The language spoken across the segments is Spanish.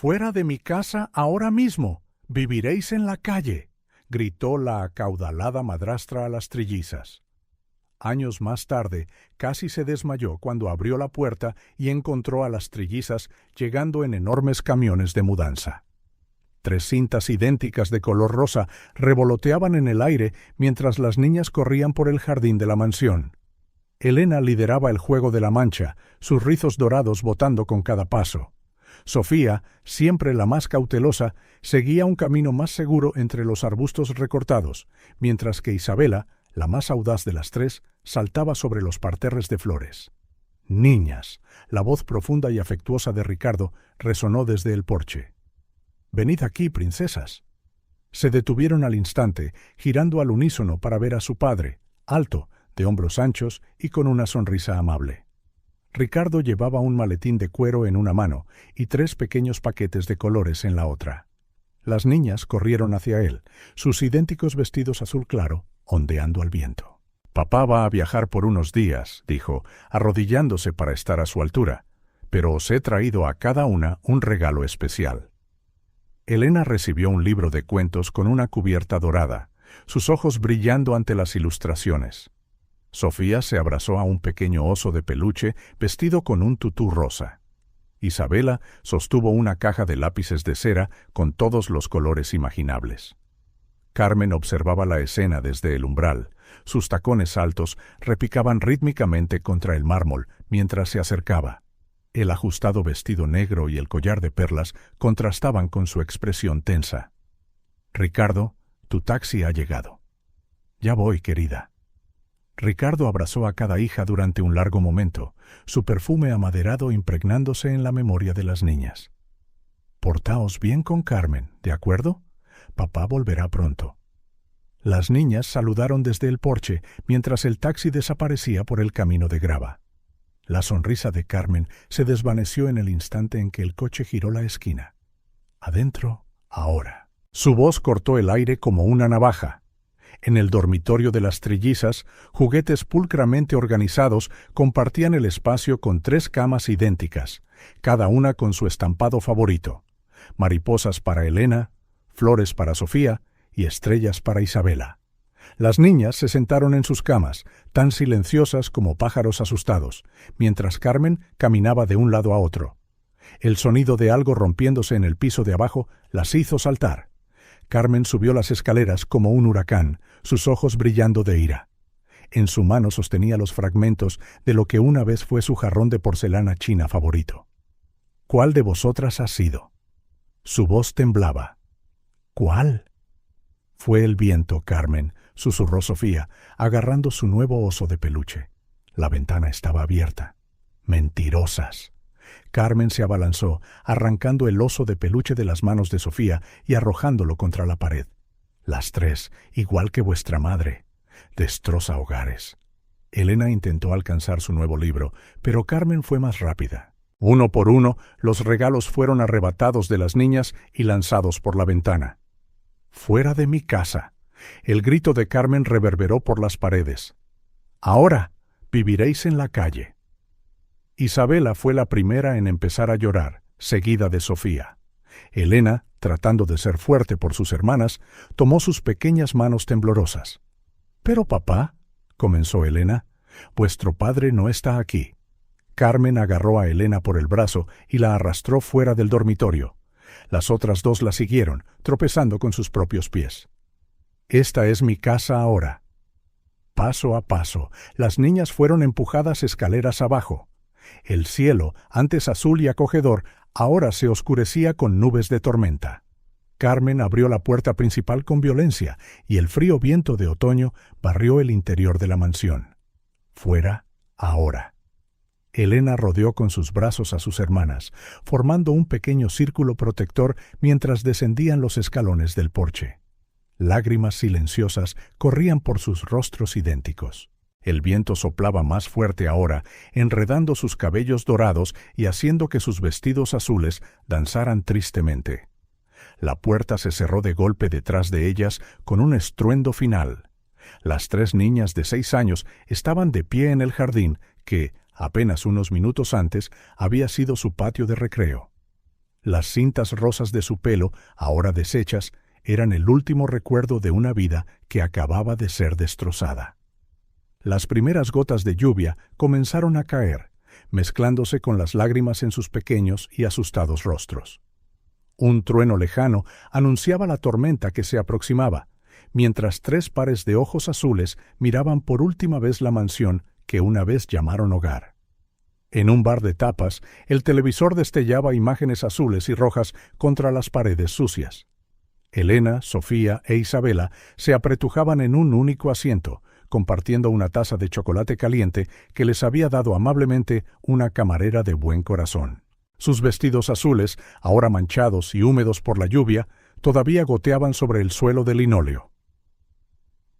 «Fuera de mi casa ahora mismo. Viviréis en la calle», gritó la acaudalada madrastra a las trillizas. Años más tarde, casi se desmayó cuando abrió la puerta y encontró a las trillizas llegando en enormes camiones de mudanza. 3 cintas idénticas de color rosa revoloteaban en el aire mientras las niñas corrían por el jardín de la mansión. Elena lideraba el juego de la mancha, sus rizos dorados botando con cada paso. Sofía, siempre la más cautelosa, seguía un camino más seguro entre los arbustos recortados, mientras que Isabela, la más audaz de las 3, saltaba sobre los parterres de flores. «Niñas», la voz profunda y afectuosa de Ricardo resonó desde el porche. «Venid aquí, princesas». Se detuvieron al instante, girando al unísono para ver a su padre, alto, de hombros anchos y con una sonrisa amable. Ricardo llevaba un maletín de cuero en una mano y 3 pequeños paquetes de colores en la otra. Las niñas corrieron hacia él, sus idénticos vestidos azul claro, ondeando al viento. «Papá va a viajar por unos días», dijo, arrodillándose para estar a su altura, «pero os he traído a cada una un regalo especial». Elena recibió un libro de cuentos con una cubierta dorada, sus ojos brillando ante las ilustraciones. Sofía se abrazó a un pequeño oso de peluche vestido con un tutú rosa. Isabela sostuvo una caja de lápices de cera con todos los colores imaginables. Carmen observaba la escena desde el umbral. Sus tacones altos repicaban rítmicamente contra el mármol mientras se acercaba. El ajustado vestido negro y el collar de perlas contrastaban con su expresión tensa. «Ricardo, tu taxi ha llegado». «Ya voy, querida». Ricardo abrazó a cada hija durante un largo momento, su perfume amaderado impregnándose en la memoria de las niñas. «Portaos bien con Carmen, ¿de acuerdo? Papá volverá pronto». Las niñas saludaron desde el porche mientras el taxi desaparecía por el camino de grava. La sonrisa de Carmen se desvaneció en el instante en que el coche giró la esquina. «Adentro, ahora». Su voz cortó el aire como una navaja. En el dormitorio de las trillizas, juguetes pulcramente organizados compartían el espacio con 3 camas idénticas, cada una con su estampado favorito: mariposas para Elena, flores para Sofía y estrellas para Isabela. Las niñas se sentaron en sus camas, tan silenciosas como pájaros asustados, mientras Carmen caminaba de un lado a otro. El sonido de algo rompiéndose en el piso de abajo las hizo saltar. Carmen subió las escaleras como un huracán, sus ojos brillando de ira. En su mano sostenía los fragmentos de lo que una vez fue su jarrón de porcelana china favorito. «¿Cuál de vosotras ha sido?» Su voz temblaba. «¿Cuál?» «Fue el viento, Carmen», susurró Sofía, agarrando su nuevo oso de peluche. La ventana estaba abierta. «Mentirosas». Carmen se abalanzó, arrancando el oso de peluche de las manos de Sofía y arrojándolo contra la pared. «Las 3, igual que vuestra madre. Destroza hogares». Elena intentó alcanzar su nuevo libro, pero Carmen fue más rápida. Uno por uno, los regalos fueron arrebatados de las niñas y lanzados por la ventana. «Fuera de mi casa». El grito de Carmen reverberó por las paredes. «Ahora viviréis en la calle». Isabela fue la primera en empezar a llorar, seguida de Sofía. Elena, tratando de ser fuerte por sus hermanas, tomó sus pequeñas manos temblorosas. «Pero papá», comenzó Elena, «vuestro padre no está aquí». Carmen agarró a Elena por el brazo y la arrastró fuera del dormitorio. Las otras 2 la siguieron, tropezando con sus propios pies. «Esta es mi casa ahora». Paso a paso, las niñas fueron empujadas escaleras abajo. El cielo, antes azul y acogedor, ahora se oscurecía con nubes de tormenta. Carmen abrió la puerta principal con violencia y el frío viento de otoño barrió el interior de la mansión. «Fuera, ahora». Elena rodeó con sus brazos a sus hermanas, formando un pequeño círculo protector mientras descendían los escalones del porche. Lágrimas silenciosas corrían por sus rostros idénticos. El viento soplaba más fuerte ahora, enredando sus cabellos dorados y haciendo que sus vestidos azules danzaran tristemente. La puerta se cerró de golpe detrás de ellas con un estruendo final. Las 3 niñas de 6 años estaban de pie en el jardín que, apenas unos minutos antes, había sido su patio de recreo. Las cintas rosas de su pelo, ahora deshechas, eran el último recuerdo de una vida que acababa de ser destrozada. Las primeras gotas de lluvia comenzaron a caer, mezclándose con las lágrimas en sus pequeños y asustados rostros. Un trueno lejano anunciaba la tormenta que se aproximaba, mientras 3 pares de ojos azules miraban por última vez la mansión que una vez llamaron hogar. En un bar de tapas, el televisor destellaba imágenes azules y rojas contra las paredes sucias. Elena, Sofía e Isabela se apretujaban en un único asiento, compartiendo una taza de chocolate caliente que les había dado amablemente una camarera de buen corazón. Sus vestidos azules, ahora manchados y húmedos por la lluvia, todavía goteaban sobre el suelo de linóleo.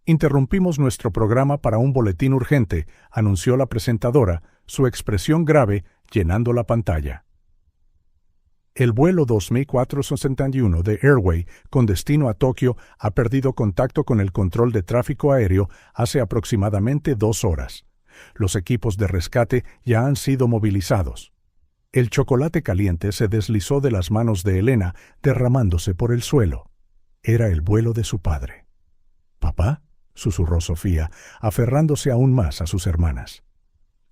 Interrumpimos nuestro programa para un boletín urgente, anunció la presentadora, su expresión grave llenando la pantalla. El vuelo 2461 de Airway con destino a Tokio ha perdido contacto con el control de tráfico aéreo hace aproximadamente 2 horas. Los equipos de rescate ya han sido movilizados. El chocolate caliente se deslizó de las manos de Elena, derramándose por el suelo. Era el vuelo de su padre. «¿Papá?», susurró Sofía, aferrándose aún más a sus hermanas.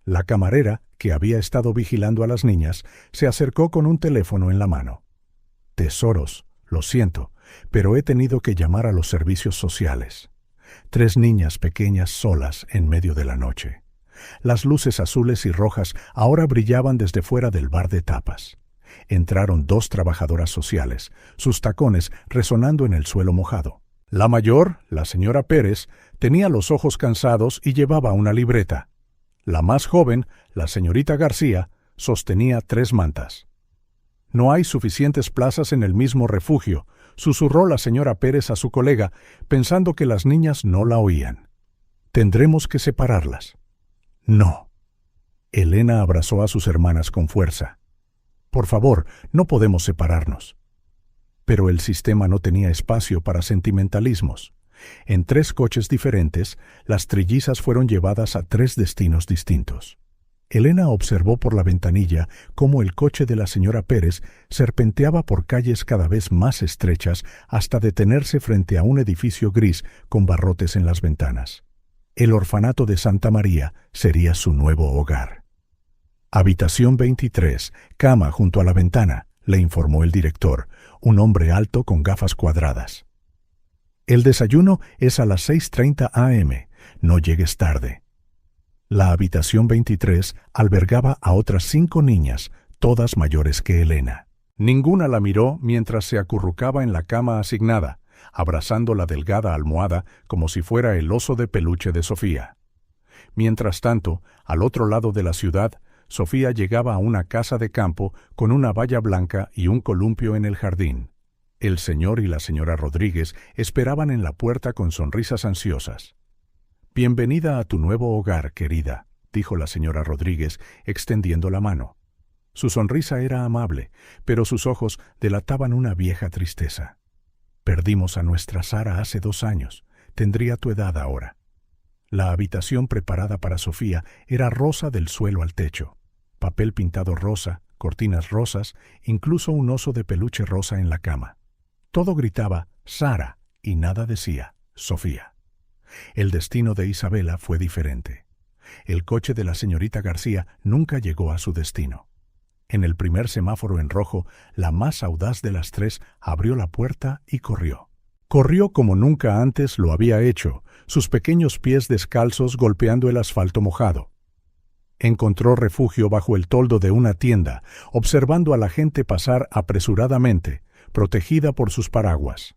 La camarera, que había estado vigilando a las niñas, se acercó con un teléfono en la mano. «Tesoros, lo siento, pero he tenido que llamar a los servicios sociales. 3 niñas pequeñas solas en medio de la noche». Las luces azules y rojas ahora brillaban desde fuera del bar de tapas. Entraron 2 trabajadoras sociales, sus tacones resonando en el suelo mojado. La mayor, la señora Pérez, tenía los ojos cansados y llevaba una libreta. La más joven, la señorita García, sostenía 3 mantas. «No hay suficientes plazas en el mismo refugio», susurró la señora Pérez a su colega, pensando que las niñas no la oían. «Tendremos que separarlas». «No». Elena abrazó a sus hermanas con fuerza. «Por favor, no podemos separarnos». Pero el sistema no tenía espacio para sentimentalismos. En 3 coches diferentes, las trillizas fueron llevadas a 3 destinos distintos. Elena observó por la ventanilla cómo el coche de la señora Pérez serpenteaba por calles cada vez más estrechas hasta detenerse frente a un edificio gris con barrotes en las ventanas. El orfanato de Santa María sería su nuevo hogar. «Habitación 23, cama junto a la ventana», le informó el director, un hombre alto con gafas cuadradas. «El desayuno es a las 6:30 a.m. No llegues tarde». La habitación 23 albergaba a otras 5 niñas, todas mayores que Elena. Ninguna la miró mientras se acurrucaba en la cama asignada, abrazando la delgada almohada como si fuera el oso de peluche de Sofía. Mientras tanto, al otro lado de la ciudad, Sofía llegaba a una casa de campo con una valla blanca y un columpio en el jardín. El señor y la señora Rodríguez esperaban en la puerta con sonrisas ansiosas. «Bienvenida a tu nuevo hogar, querida», dijo la señora Rodríguez, extendiendo la mano. Su sonrisa era amable, pero sus ojos delataban una vieja tristeza. «Perdimos a nuestra Sara hace 2 años. Tendría tu edad ahora». La habitación preparada para Sofía era rosa del suelo al techo. Papel pintado rosa, cortinas rosas, incluso un oso de peluche rosa en la cama. Todo gritaba «Sara» y nada decía «Sofía». El destino de Isabela fue diferente. El coche de la señorita García nunca llegó a su destino. En el primer semáforo en rojo, la más audaz de las 3 abrió la puerta y corrió. Corrió como nunca antes lo había hecho, sus pequeños pies descalzos golpeando el asfalto mojado. Encontró refugio bajo el toldo de una tienda, observando a la gente pasar apresuradamente, protegida por sus paraguas.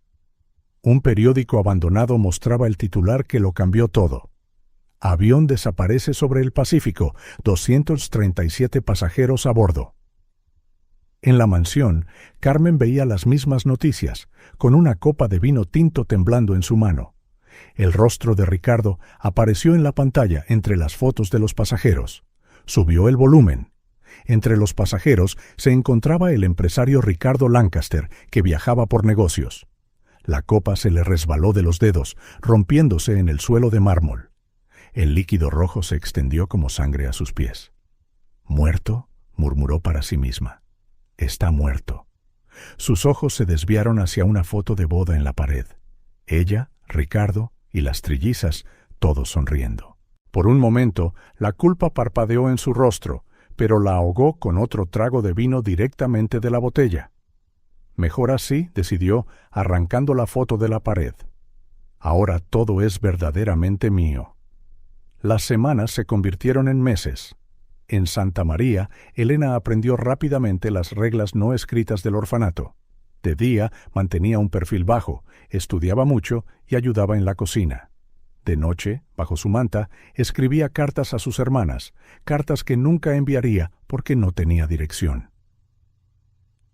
Un periódico abandonado mostraba el titular que lo cambió todo. «Avión desaparece sobre el Pacífico, 237 pasajeros a bordo». En la mansión, Carmen veía las mismas noticias, con una copa de vino tinto temblando en su mano. El rostro de Ricardo apareció en la pantalla entre las fotos de los pasajeros. Subió el volumen. Entre los pasajeros se encontraba el empresario Ricardo Lancaster, que viajaba por negocios. La copa se le resbaló de los dedos, rompiéndose en el suelo de mármol. El líquido rojo se extendió como sangre a sus pies. «Muerto», murmuró para sí misma. «Está muerto». Sus ojos se desviaron hacia una foto de boda en la pared. Ella, Ricardo y las trillizas, todos sonriendo. Por un momento, la culpa parpadeó en su rostro, pero la ahogó con otro trago de vino directamente de la botella. Mejor así, decidió, arrancando la foto de la pared. Ahora todo es verdaderamente mío. Las semanas se convirtieron en meses. En Santa María, Elena aprendió rápidamente las reglas no escritas del orfanato. De día mantenía un perfil bajo, estudiaba mucho y ayudaba en la cocina. De noche, bajo su manta, escribía cartas a sus hermanas, cartas que nunca enviaría porque no tenía dirección.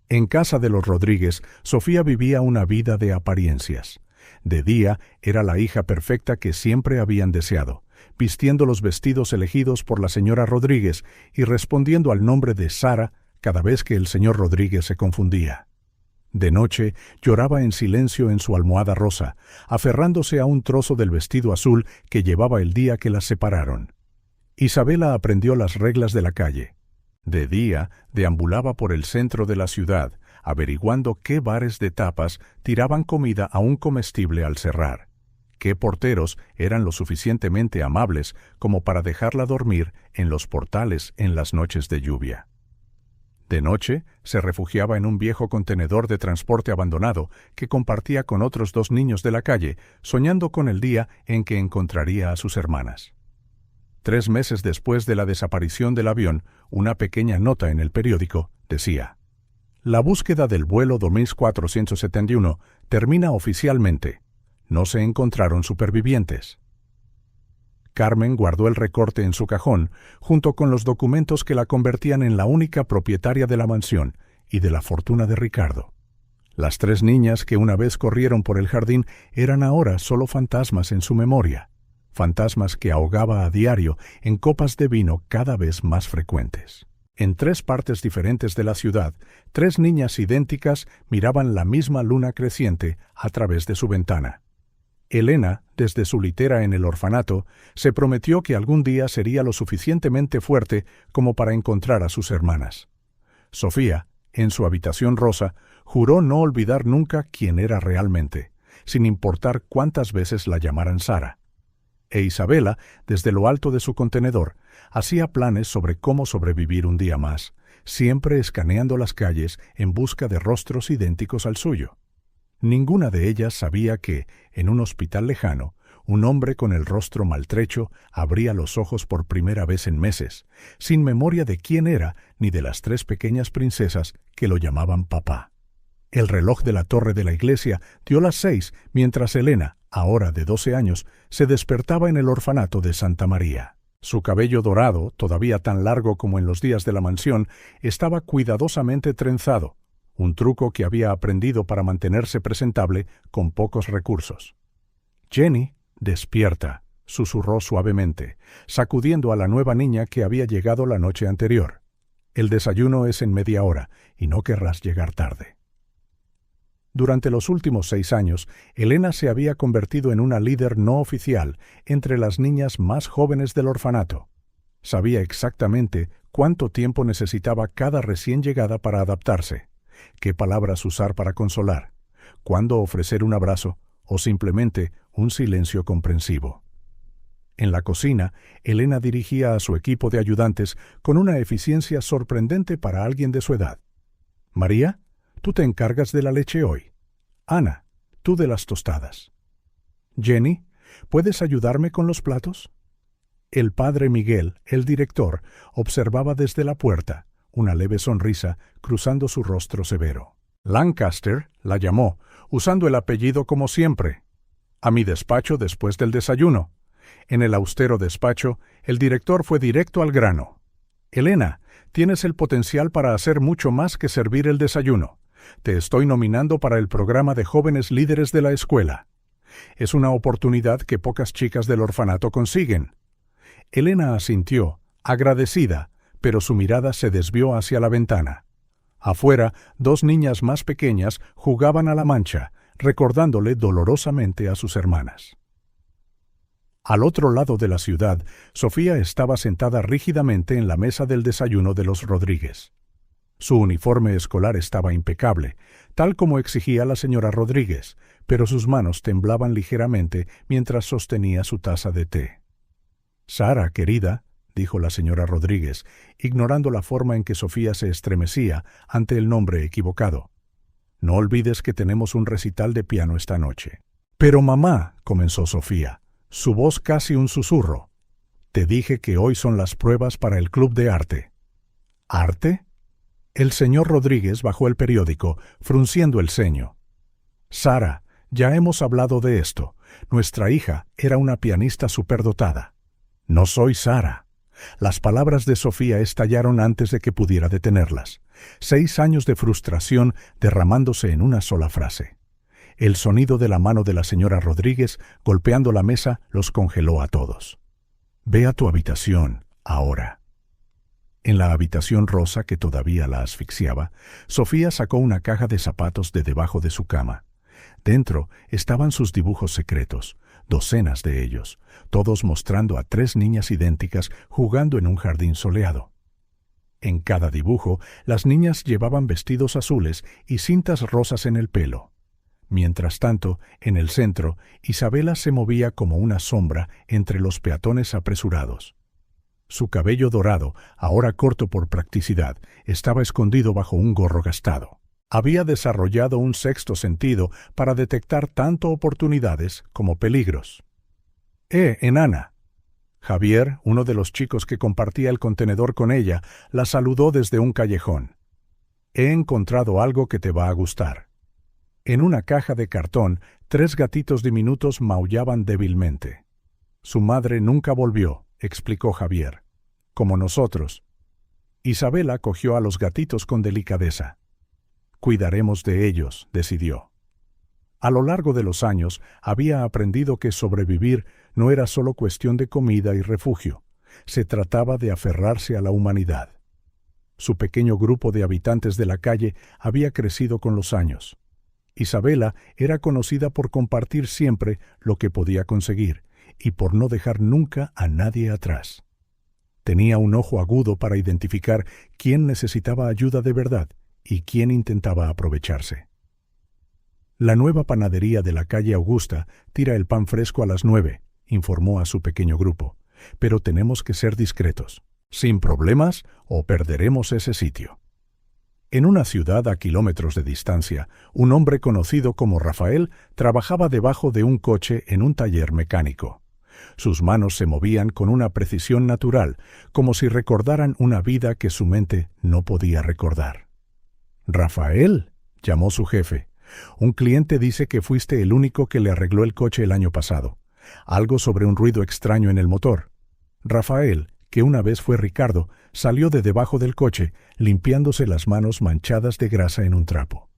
En casa de los Rodríguez, Sofía vivía una vida de apariencias. De día era la hija perfecta que siempre habían deseado, vistiendo los vestidos elegidos por la señora Rodríguez y respondiendo al nombre de Sara cada vez que el señor Rodríguez se confundía. De noche lloraba en silencio en su almohada rosa, aferrándose a un trozo del vestido azul que llevaba el día que las separaron. Isabela aprendió las reglas de la calle. De día deambulaba por el centro de la ciudad, averiguando qué bares de tapas tiraban comida a un comestible al cerrar, qué porteros eran lo suficientemente amables como para dejarla dormir en los portales en las noches de lluvia. De noche se refugiaba en un viejo contenedor de transporte abandonado que compartía con otros 2 niños de la calle, soñando con el día en que encontraría a sus hermanas. 3 meses después de la desaparición del avión, una pequeña nota en el periódico decía: «La búsqueda del vuelo 2471 termina oficialmente. No se encontraron supervivientes». Carmen guardó el recorte en su cajón, junto con los documentos que la convertían en la única propietaria de la mansión y de la fortuna de Ricardo. Las 3 niñas que una vez corrieron por el jardín eran ahora solo fantasmas en su memoria, fantasmas que ahogaba a diario en copas de vino cada vez más frecuentes. En 3 partes diferentes de la ciudad, 3 niñas idénticas miraban la misma luna creciente a través de su ventana. Elena, desde su litera en el orfanato, se prometió que algún día sería lo suficientemente fuerte como para encontrar a sus hermanas. Sofía, en su habitación rosa, juró no olvidar nunca quién era realmente, sin importar cuántas veces la llamaran Sara. E Isabela, desde lo alto de su contenedor, hacía planes sobre cómo sobrevivir un día más, siempre escaneando las calles en busca de rostros idénticos al suyo. Ninguna de ellas sabía que, en un hospital lejano, un hombre con el rostro maltrecho abría los ojos por primera vez en meses, sin memoria de quién era ni de las 3 pequeñas princesas que lo llamaban papá. El reloj de la torre de la iglesia dio las 6 mientras Elena, ahora de 12 años, se despertaba en el orfanato de Santa María. Su cabello dorado, todavía tan largo como en los días de la mansión, estaba cuidadosamente trenzado, un truco que había aprendido para mantenerse presentable con pocos recursos. «Jenny, despierta», susurró suavemente, sacudiendo a la nueva niña que había llegado la noche anterior. «El desayuno es en media hora y no querrás llegar tarde». Durante los últimos 6 años, Elena se había convertido en una líder no oficial entre las niñas más jóvenes del orfanato. Sabía exactamente cuánto tiempo necesitaba cada recién llegada para adaptarse, qué palabras usar para consolar, cuándo ofrecer un abrazo o simplemente un silencio comprensivo. En la cocina, Elena dirigía a su equipo de ayudantes con una eficiencia sorprendente para alguien de su edad. «María, tú te encargas de la leche hoy. Ana, tú de las tostadas. Jenny, ¿puedes ayudarme con los platos?» El padre Miguel, el director, observaba desde la puerta, una leve sonrisa cruzando su rostro severo. Lancaster la llamó, usando el apellido como siempre. «A mi despacho después del desayuno». En el austero despacho, el director fue directo al grano. «Elena, tienes el potencial para hacer mucho más que servir el desayuno. Te estoy nominando para el programa de jóvenes líderes de la escuela. Es una oportunidad que pocas chicas del orfanato consiguen». Elena asintió, agradecida, pero su mirada se desvió hacia la ventana. Afuera, 2 niñas más pequeñas jugaban a la mancha, recordándole dolorosamente a sus hermanas. Al otro lado de la ciudad, Sofía estaba sentada rígidamente en la mesa del desayuno de los Rodríguez. Su uniforme escolar estaba impecable, tal como exigía la señora Rodríguez, pero sus manos temblaban ligeramente mientras sostenía su taza de té. «Sara, querida», dijo la señora Rodríguez, ignorando la forma en que Sofía se estremecía ante el nombre equivocado. «No olvides que tenemos un recital de piano esta noche». «Pero mamá», comenzó Sofía, su voz casi un susurro. «Te dije que hoy son las pruebas para el club de arte». «¿Arte?». El señor Rodríguez bajó el periódico, frunciendo el ceño. «Sara, ya hemos hablado de esto. Nuestra hija era una pianista superdotada». «No soy Sara». Las palabras de Sofía estallaron antes de que pudiera detenerlas. 6 años de frustración derramándose en una sola frase. El sonido de la mano de la señora Rodríguez golpeando la mesa los congeló a todos. «Ve a tu habitación, ahora». En la habitación rosa que todavía la asfixiaba, Sofía sacó una caja de zapatos de debajo de su cama. Dentro estaban sus dibujos secretos, docenas de ellos, todos mostrando a 3 niñas idénticas jugando en un jardín soleado. En cada dibujo, las niñas llevaban vestidos azules y cintas rosas en el pelo. Mientras tanto, en el centro, Isabela se movía como una sombra entre los peatones apresurados. Su cabello dorado, ahora corto por practicidad, estaba escondido bajo un gorro gastado. Había desarrollado un sexto sentido para detectar tanto oportunidades como peligros. Enana». Javier, uno de los chicos que compartía el contenedor con ella, la saludó desde un callejón. «He encontrado algo que te va a gustar». En una caja de cartón, 3 gatitos diminutos maullaban débilmente. «Su madre nunca volvió», explicó Javier. «Como nosotros». Isabela cogió a los gatitos con delicadeza. «Cuidaremos de ellos», decidió. A lo largo de los años había aprendido que sobrevivir no era solo cuestión de comida y refugio, se trataba de aferrarse a la humanidad. Su pequeño grupo de habitantes de la calle había crecido con los años. Isabela era conocida por compartir siempre lo que podía conseguir y por no dejar nunca a nadie atrás. Tenía un ojo agudo para identificar quién necesitaba ayuda de verdad y quién intentaba aprovecharse. «La nueva panadería de la calle Augusta tira el pan fresco a las 9», informó a su pequeño grupo. «Pero tenemos que ser discretos, sin problemas o perderemos ese sitio». En una ciudad a kilómetros de distancia, un hombre conocido como Rafael trabajaba debajo de un coche en un taller mecánico. Sus manos se movían con una precisión natural, como si recordaran una vida que su mente no podía recordar. «Rafael», llamó su jefe, «un cliente dice que fuiste el único que le arregló el coche el año pasado. Algo sobre un ruido extraño en el motor». Rafael, que una vez fue Ricardo, salió de debajo del coche, limpiándose las manos manchadas de grasa en un trapo.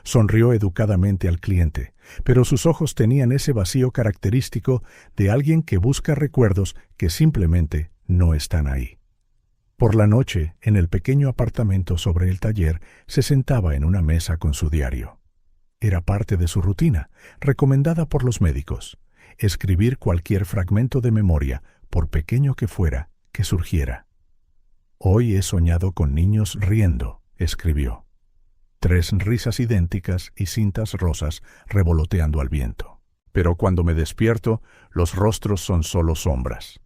Sonrió educadamente al cliente, pero sus ojos tenían ese vacío característico de alguien que busca recuerdos que simplemente no están ahí. Por la noche, en el pequeño apartamento sobre el taller, se sentaba en una mesa con su diario. Era parte de su rutina, recomendada por los médicos: escribir cualquier fragmento de memoria, por pequeño que fuera, que surgiera. «Hoy he soñado con niños riendo», escribió. 3 risas idénticas y cintas rosas revoloteando al viento. «Pero cuando me despierto, los rostros son solo sombras».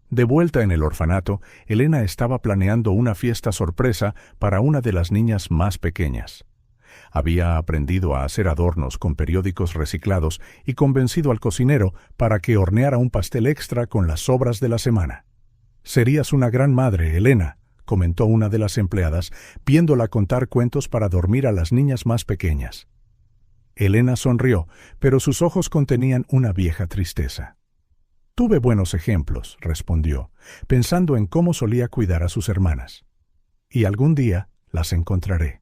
De vuelta en el orfanato, Elena estaba planeando una fiesta sorpresa para una de las niñas más pequeñas. Había aprendido a hacer adornos con periódicos reciclados y convencido al cocinero para que horneara un pastel extra con las sobras de la semana. «Serías una gran madre, Elena», comentó una de las empleadas, viéndola contar cuentos para dormir a las niñas más pequeñas. Elena sonrió, pero sus ojos contenían una vieja tristeza. «Tuve buenos ejemplos», respondió, pensando en cómo solía cuidar a sus hermanas. «Y algún día las encontraré».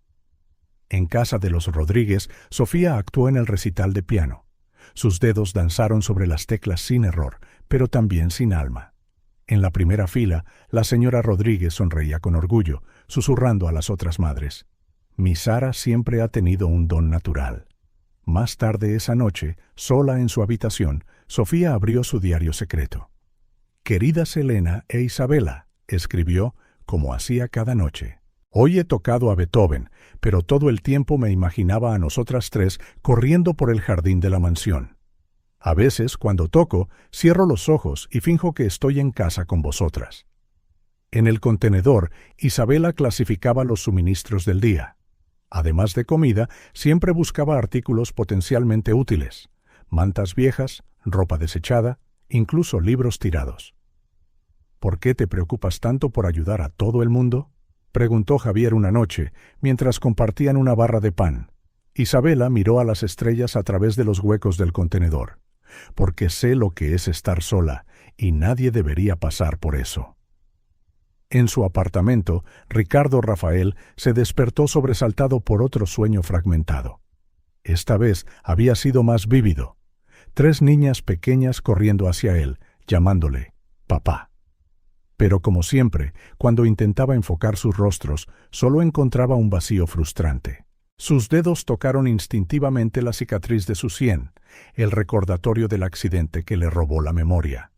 En casa de los Rodríguez, Sofía actuó en el recital de piano. Sus dedos danzaron sobre las teclas sin error, pero también sin alma. En la primera fila, la señora Rodríguez sonreía con orgullo, susurrando a las otras madres: «Mi Sara siempre ha tenido un don natural». Más tarde esa noche, sola en su habitación, Sofía abrió su diario secreto. «Queridas Elena e Isabela», escribió, como hacía cada noche, Hoy he tocado a Beethoven, pero todo el tiempo me imaginaba a nosotras tres corriendo por el jardín de la mansión. A veces, cuando toco, cierro los ojos y finjo que estoy en casa con vosotras. En el contenedor, Isabela clasificaba los suministros del día. Además de comida, siempre buscaba artículos potencialmente útiles: mantas viejas, ropa desechada, incluso libros tirados. ¿Por qué te preocupas tanto por ayudar a todo el mundo?, preguntó Javier una noche, mientras compartían una barra de pan. Isabela miró a las estrellas a través de los huecos del contenedor. Porque sé lo que es estar sola, y nadie debería pasar por eso. En su apartamento, Ricardo Rafael se despertó sobresaltado por otro sueño fragmentado. Esta vez había sido más vívido. 3 niñas pequeñas corriendo hacia él, llamándole papá. Pero como siempre, cuando intentaba enfocar sus rostros, solo encontraba un vacío frustrante. Sus dedos tocaron instintivamente la cicatriz de su sien, el recordatorio del accidente que le robó la memoria.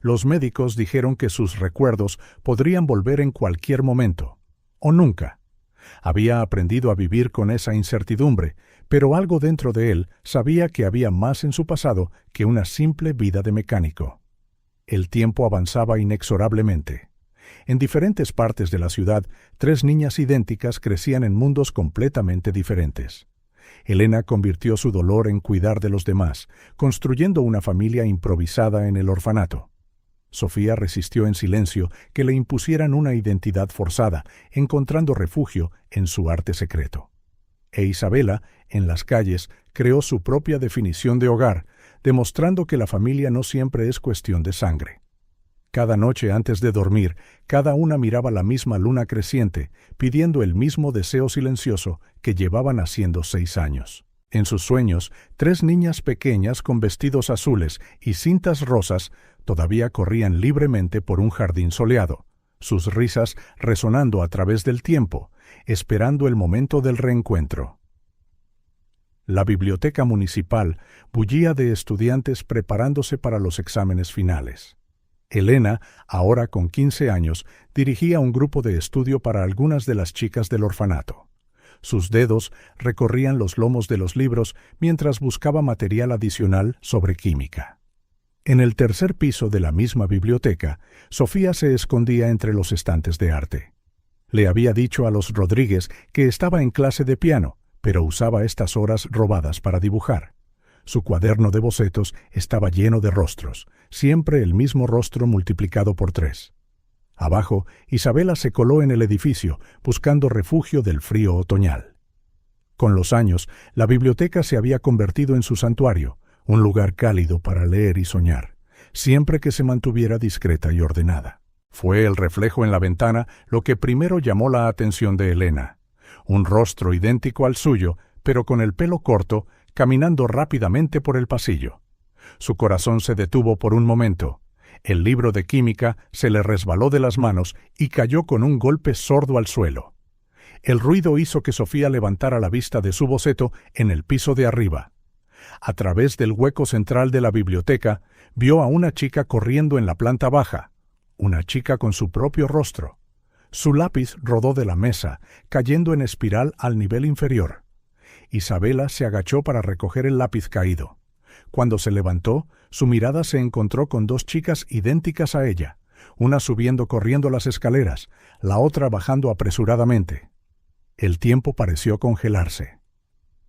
Los médicos dijeron que sus recuerdos podrían volver en cualquier momento, o nunca. Había aprendido a vivir con esa incertidumbre, pero algo dentro de él sabía que había más en su pasado que una simple vida de mecánico. El tiempo avanzaba inexorablemente. En diferentes partes de la ciudad, 3 niñas idénticas crecían en mundos completamente diferentes. Elena convirtió su dolor en cuidar de los demás, construyendo una familia improvisada en el orfanato. Sofía resistió en silencio que le impusieran una identidad forzada, encontrando refugio en su arte secreto. E Isabela, en las calles, creó su propia definición de hogar, demostrando que la familia no siempre es cuestión de sangre. Cada noche antes de dormir, cada una miraba la misma luna creciente, pidiendo el mismo deseo silencioso que llevaban haciendo 6 años. En sus sueños, 3 niñas pequeñas con vestidos azules y cintas rosas todavía corrían libremente por un jardín soleado, sus risas resonando a través del tiempo, esperando el momento del reencuentro. La biblioteca municipal bullía de estudiantes preparándose para los exámenes finales. Elena, ahora con 15 años, dirigía un grupo de estudio para algunas de las chicas del orfanato. Sus dedos recorrían los lomos de los libros mientras buscaba material adicional sobre química. En el tercer piso de la misma biblioteca, Sofía se escondía entre los estantes de arte. Le había dicho a los Rodríguez que estaba en clase de piano, pero usaba estas horas robadas para dibujar. Su cuaderno de bocetos estaba lleno de rostros, siempre el mismo rostro multiplicado por 3. Abajo, Isabela se coló en el edificio, buscando refugio del frío otoñal. Con los años, la biblioteca se había convertido en su santuario, un lugar cálido para leer y soñar, siempre que se mantuviera discreta y ordenada. Fue el reflejo en la ventana lo que primero llamó la atención de Elena. Un rostro idéntico al suyo, pero con el pelo corto, caminando rápidamente por el pasillo. Su corazón se detuvo por un momento. El libro de química se le resbaló de las manos y cayó con un golpe sordo al suelo. El ruido hizo que Sofía levantara la vista de su boceto en el piso de arriba. A través del hueco central de la biblioteca, vio a una chica corriendo en la planta baja, una chica con su propio rostro. Su lápiz rodó de la mesa, cayendo en espiral al nivel inferior. Isabela se agachó para recoger el lápiz caído. Cuando se levantó, su mirada se encontró con 2 chicas idénticas a ella, una subiendo corriendo las escaleras, la otra bajando apresuradamente. El tiempo pareció congelarse.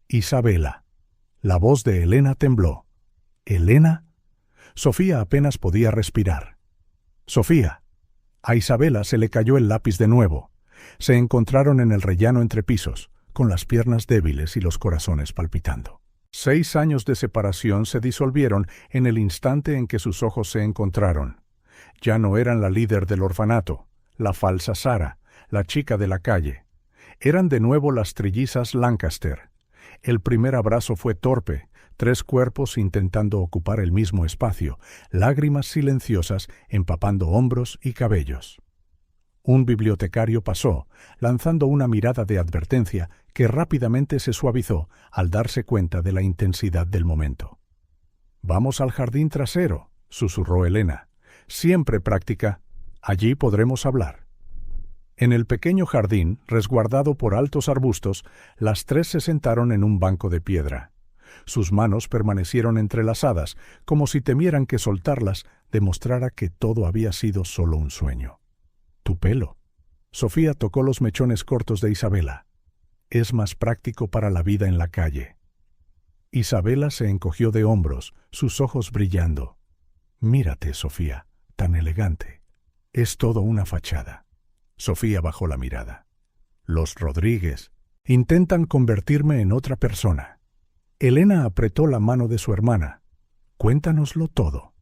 Isabela. La voz de Elena tembló. ¿Elena? Sofía apenas podía respirar. Sofía. A Isabela se le cayó el lápiz de nuevo. Se encontraron en el rellano entre pisos, con las piernas débiles y los corazones palpitando. 6 años de separación se disolvieron en el instante en que sus ojos se encontraron. Ya no eran la líder del orfanato, la falsa Sara, la chica de la calle. Eran de nuevo las trillizas Lancaster. El primer abrazo fue torpe, 3 cuerpos intentando ocupar el mismo espacio, lágrimas silenciosas empapando hombros y cabellos. Un bibliotecario pasó, lanzando una mirada de advertencia que rápidamente se suavizó al darse cuenta de la intensidad del momento. «Vamos al jardín trasero», susurró Elena. «Siempre práctica. Allí podremos hablar». En el pequeño jardín, resguardado por altos arbustos, las tres se sentaron en un banco de piedra. Sus manos permanecieron entrelazadas, como si temieran que soltarlas demostrara que todo había sido solo un sueño. «Tu pelo». Sofía tocó los mechones cortos de Isabela. «Es más práctico para la vida en la calle». Isabela se encogió de hombros, sus ojos brillando. «Mírate, Sofía, tan elegante. Es todo una fachada». Sofía bajó la mirada. «Los Rodríguez intentan convertirme en otra persona». Elena apretó la mano de su hermana. «Cuéntanoslo todo».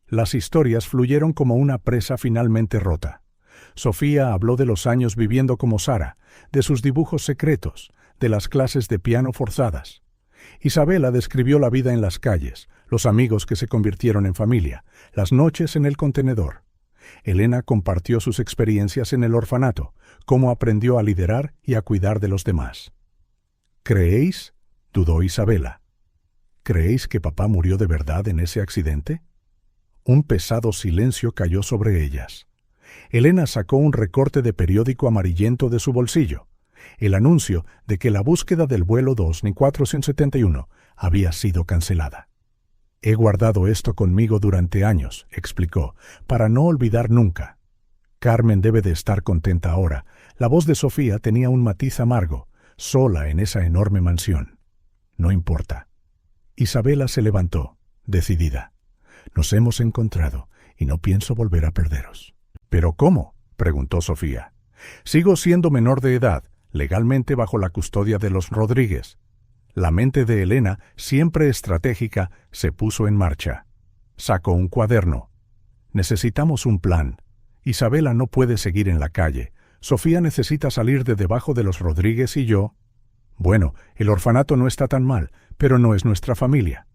Las historias fluyeron como una presa finalmente rota. Sofía habló de los años viviendo como Sara, de sus dibujos secretos, de las clases de piano forzadas. Isabela describió la vida en las calles, los amigos que se convirtieron en familia, las noches en el contenedor. Elena compartió sus experiencias en el orfanato, cómo aprendió a liderar y a cuidar de los demás. «¿Creéis?», dudó Isabela. «¿Creéis que papá murió de verdad en ese accidente?». Un pesado silencio cayó sobre ellas. Elena sacó un recorte de periódico amarillento de su bolsillo, el anuncio de que la búsqueda del vuelo 2471 había sido cancelada. «He guardado esto conmigo durante años», explicó, «para no olvidar nunca». «Carmen debe de estar contenta ahora». La voz de Sofía tenía un matiz amargo, sola en esa enorme mansión. «No importa». Isabela se levantó, decidida. «Nos hemos encontrado y no pienso volver a perderos». «¿Pero cómo?», preguntó Sofía. «Sigo siendo menor de edad, legalmente bajo la custodia de los Rodríguez». La mente de Elena, siempre estratégica, se puso en marcha. Sacó un cuaderno. «Necesitamos un plan. Isabela no puede seguir en la calle. Sofía necesita salir de debajo de los Rodríguez y yo. Bueno, el orfanato no está tan mal, pero no es nuestra familia».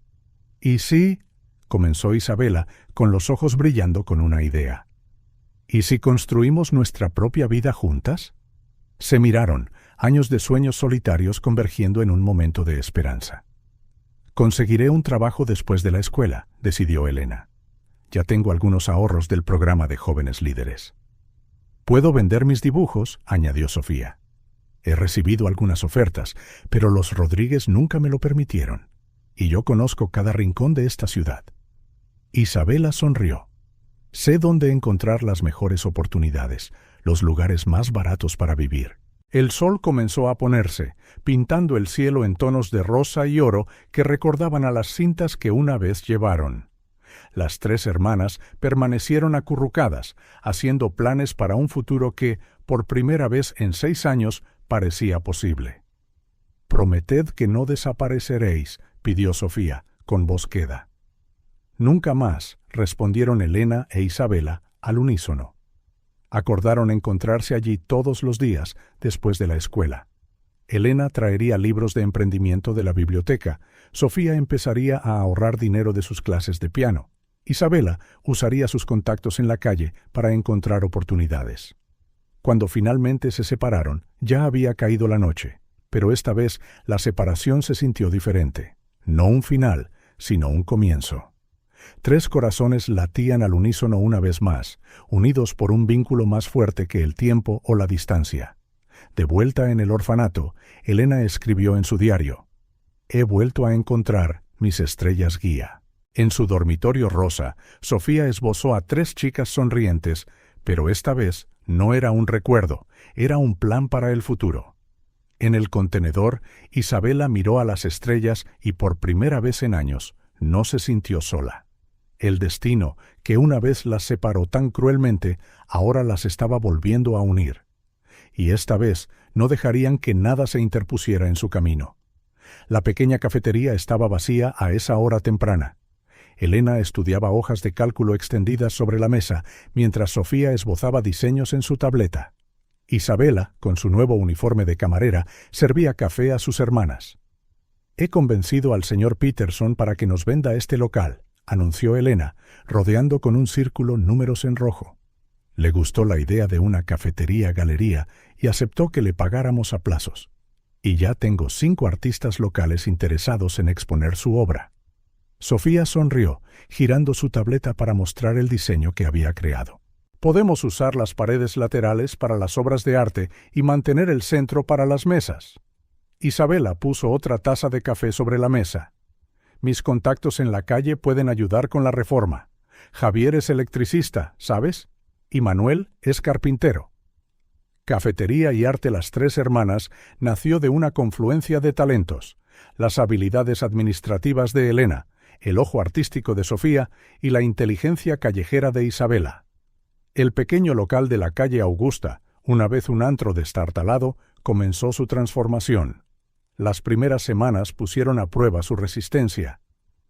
«¿Y si...?» comenzó Isabela, con los ojos brillando con una idea. «¿Y si construimos nuestra propia vida juntas?». Se miraron, años de sueños solitarios convergiendo en un momento de esperanza. «Conseguiré un trabajo después de la escuela», decidió Elena. «Ya tengo algunos ahorros del programa de jóvenes líderes». «Puedo vender mis dibujos», añadió Sofía. «He recibido algunas ofertas, pero los Rodríguez nunca me lo permitieron. Y yo conozco cada rincón de esta ciudad». Isabela sonrió. «Sé dónde encontrar las mejores oportunidades, los lugares más baratos para vivir». El sol comenzó a ponerse, pintando el cielo en tonos de rosa y oro que recordaban a las cintas que una vez llevaron. Las tres hermanas permanecieron acurrucadas, haciendo planes para un futuro que, por primera vez en 6 años, parecía posible. «Prometed que no desapareceréis», pidió Sofía, con voz queda. «Nunca más», respondieron Elena e Isabela al unísono. Acordaron encontrarse allí todos los días después de la escuela. Elena traería libros de emprendimiento de la biblioteca, Sofía empezaría a ahorrar dinero de sus clases de piano, Isabela usaría sus contactos en la calle para encontrar oportunidades. Cuando finalmente se separaron, ya había caído la noche, pero esta vez la separación se sintió diferente. No un final, sino un comienzo. 3 corazones latían al unísono una vez más, unidos por un vínculo más fuerte que el tiempo o la distancia. De vuelta en el orfanato, Elena escribió en su diario: «He vuelto a encontrar mis estrellas guía». En su dormitorio rosa, Sofía esbozó a 3 chicas sonrientes, pero esta vez no era un recuerdo, era un plan para el futuro. En el contenedor, Isabela miró a las estrellas y por primera vez en años no se sintió sola. El destino, que una vez las separó tan cruelmente, ahora las estaba volviendo a unir. Y esta vez no dejarían que nada se interpusiera en su camino. La pequeña cafetería estaba vacía a esa hora temprana. Elena estudiaba hojas de cálculo extendidas sobre la mesa, mientras Sofía esbozaba diseños en su tableta. Isabela, con su nuevo uniforme de camarera, servía café a sus hermanas. «He convencido al señor Peterson para que nos venda este local», anunció Elena, rodeando con un círculo números en rojo. Le gustó la idea de una cafetería-galería y aceptó que le pagáramos a plazos. Y ya tengo 5 artistas locales interesados en exponer su obra. Sofía sonrió, girando su tableta para mostrar el diseño que había creado. Podemos usar las paredes laterales para las obras de arte y mantener el centro para las mesas. Isabela puso otra taza de café sobre la mesa. Mis contactos en la calle pueden ayudar con la reforma. Javier es electricista, ¿sabes? Y Manuel es carpintero. Cafetería y Arte Las Tres Hermanas nació de una confluencia de talentos, las habilidades administrativas de Elena, el ojo artístico de Sofía y la inteligencia callejera de Isabela. El pequeño local de la calle Augusta, una vez un antro destartalado, comenzó su transformación. Las primeras semanas pusieron a prueba su resistencia.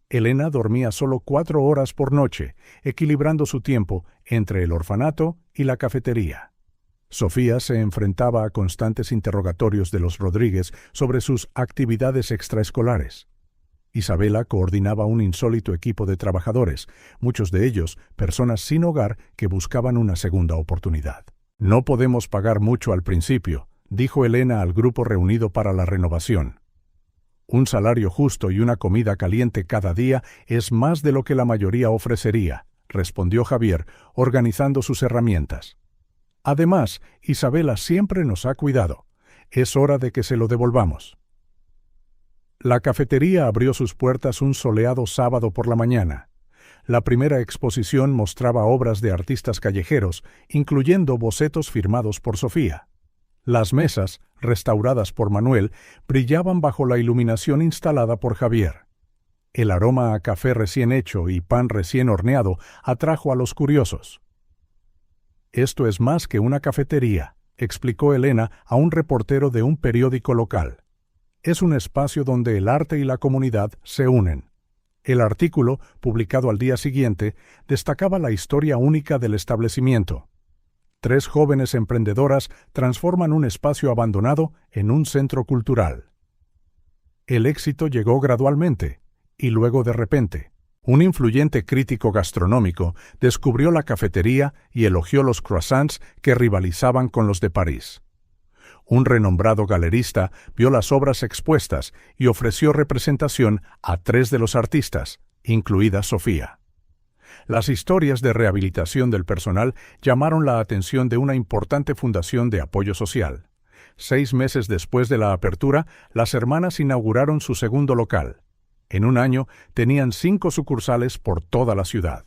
Elena dormía solo 4 horas por noche, equilibrando su tiempo entre el orfanato y la cafetería. Sofía se enfrentaba a constantes interrogatorios de los Rodríguez sobre sus actividades extraescolares. Isabela coordinaba un insólito equipo de trabajadores, muchos de ellos personas sin hogar que buscaban una segunda oportunidad. No podemos pagar mucho al principio, dijo Elena al grupo reunido para la renovación. Un salario justo y una comida caliente cada día es más de lo que la mayoría ofrecería, respondió Javier, organizando sus herramientas. Además, Isabela siempre nos ha cuidado. Es hora de que se lo devolvamos. La cafetería abrió sus puertas un soleado sábado por la mañana. La primera exposición mostraba obras de artistas callejeros, incluyendo bocetos firmados por Sofía. Las mesas, restauradas por Manuel, brillaban bajo la iluminación instalada por Javier. El aroma a café recién hecho y pan recién horneado atrajo a los curiosos. Esto es más que una cafetería, explicó Elena a un reportero de un periódico local. Es un espacio donde el arte y la comunidad se unen. El artículo, publicado al día siguiente, destacaba la historia única del establecimiento. 3 jóvenes emprendedoras transforman un espacio abandonado en un centro cultural. El éxito llegó gradualmente, y luego de repente. Un influyente crítico gastronómico descubrió la cafetería y elogió los croissants que rivalizaban con los de París. Un renombrado galerista vio las obras expuestas y ofreció representación a 3 de los artistas, incluida Sofía. Las historias de rehabilitación del personal llamaron la atención de una importante fundación de apoyo social. 6 meses después de la apertura, las hermanas inauguraron su segundo local. En un año tenían 5 sucursales por toda la ciudad.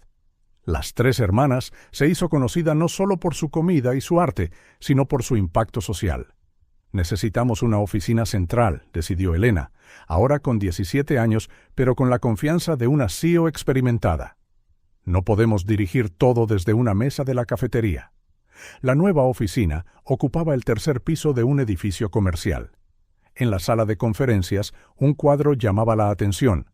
Las Tres Hermanas se hizo conocida no solo por su comida y su arte, sino por su impacto social. Necesitamos una oficina central, decidió Elena, ahora con 17 años, pero con la confianza de una CEO experimentada. No podemos dirigir todo desde una mesa de la cafetería. La nueva oficina ocupaba el 3er piso de un edificio comercial. En la sala de conferencias, un cuadro llamaba la atención.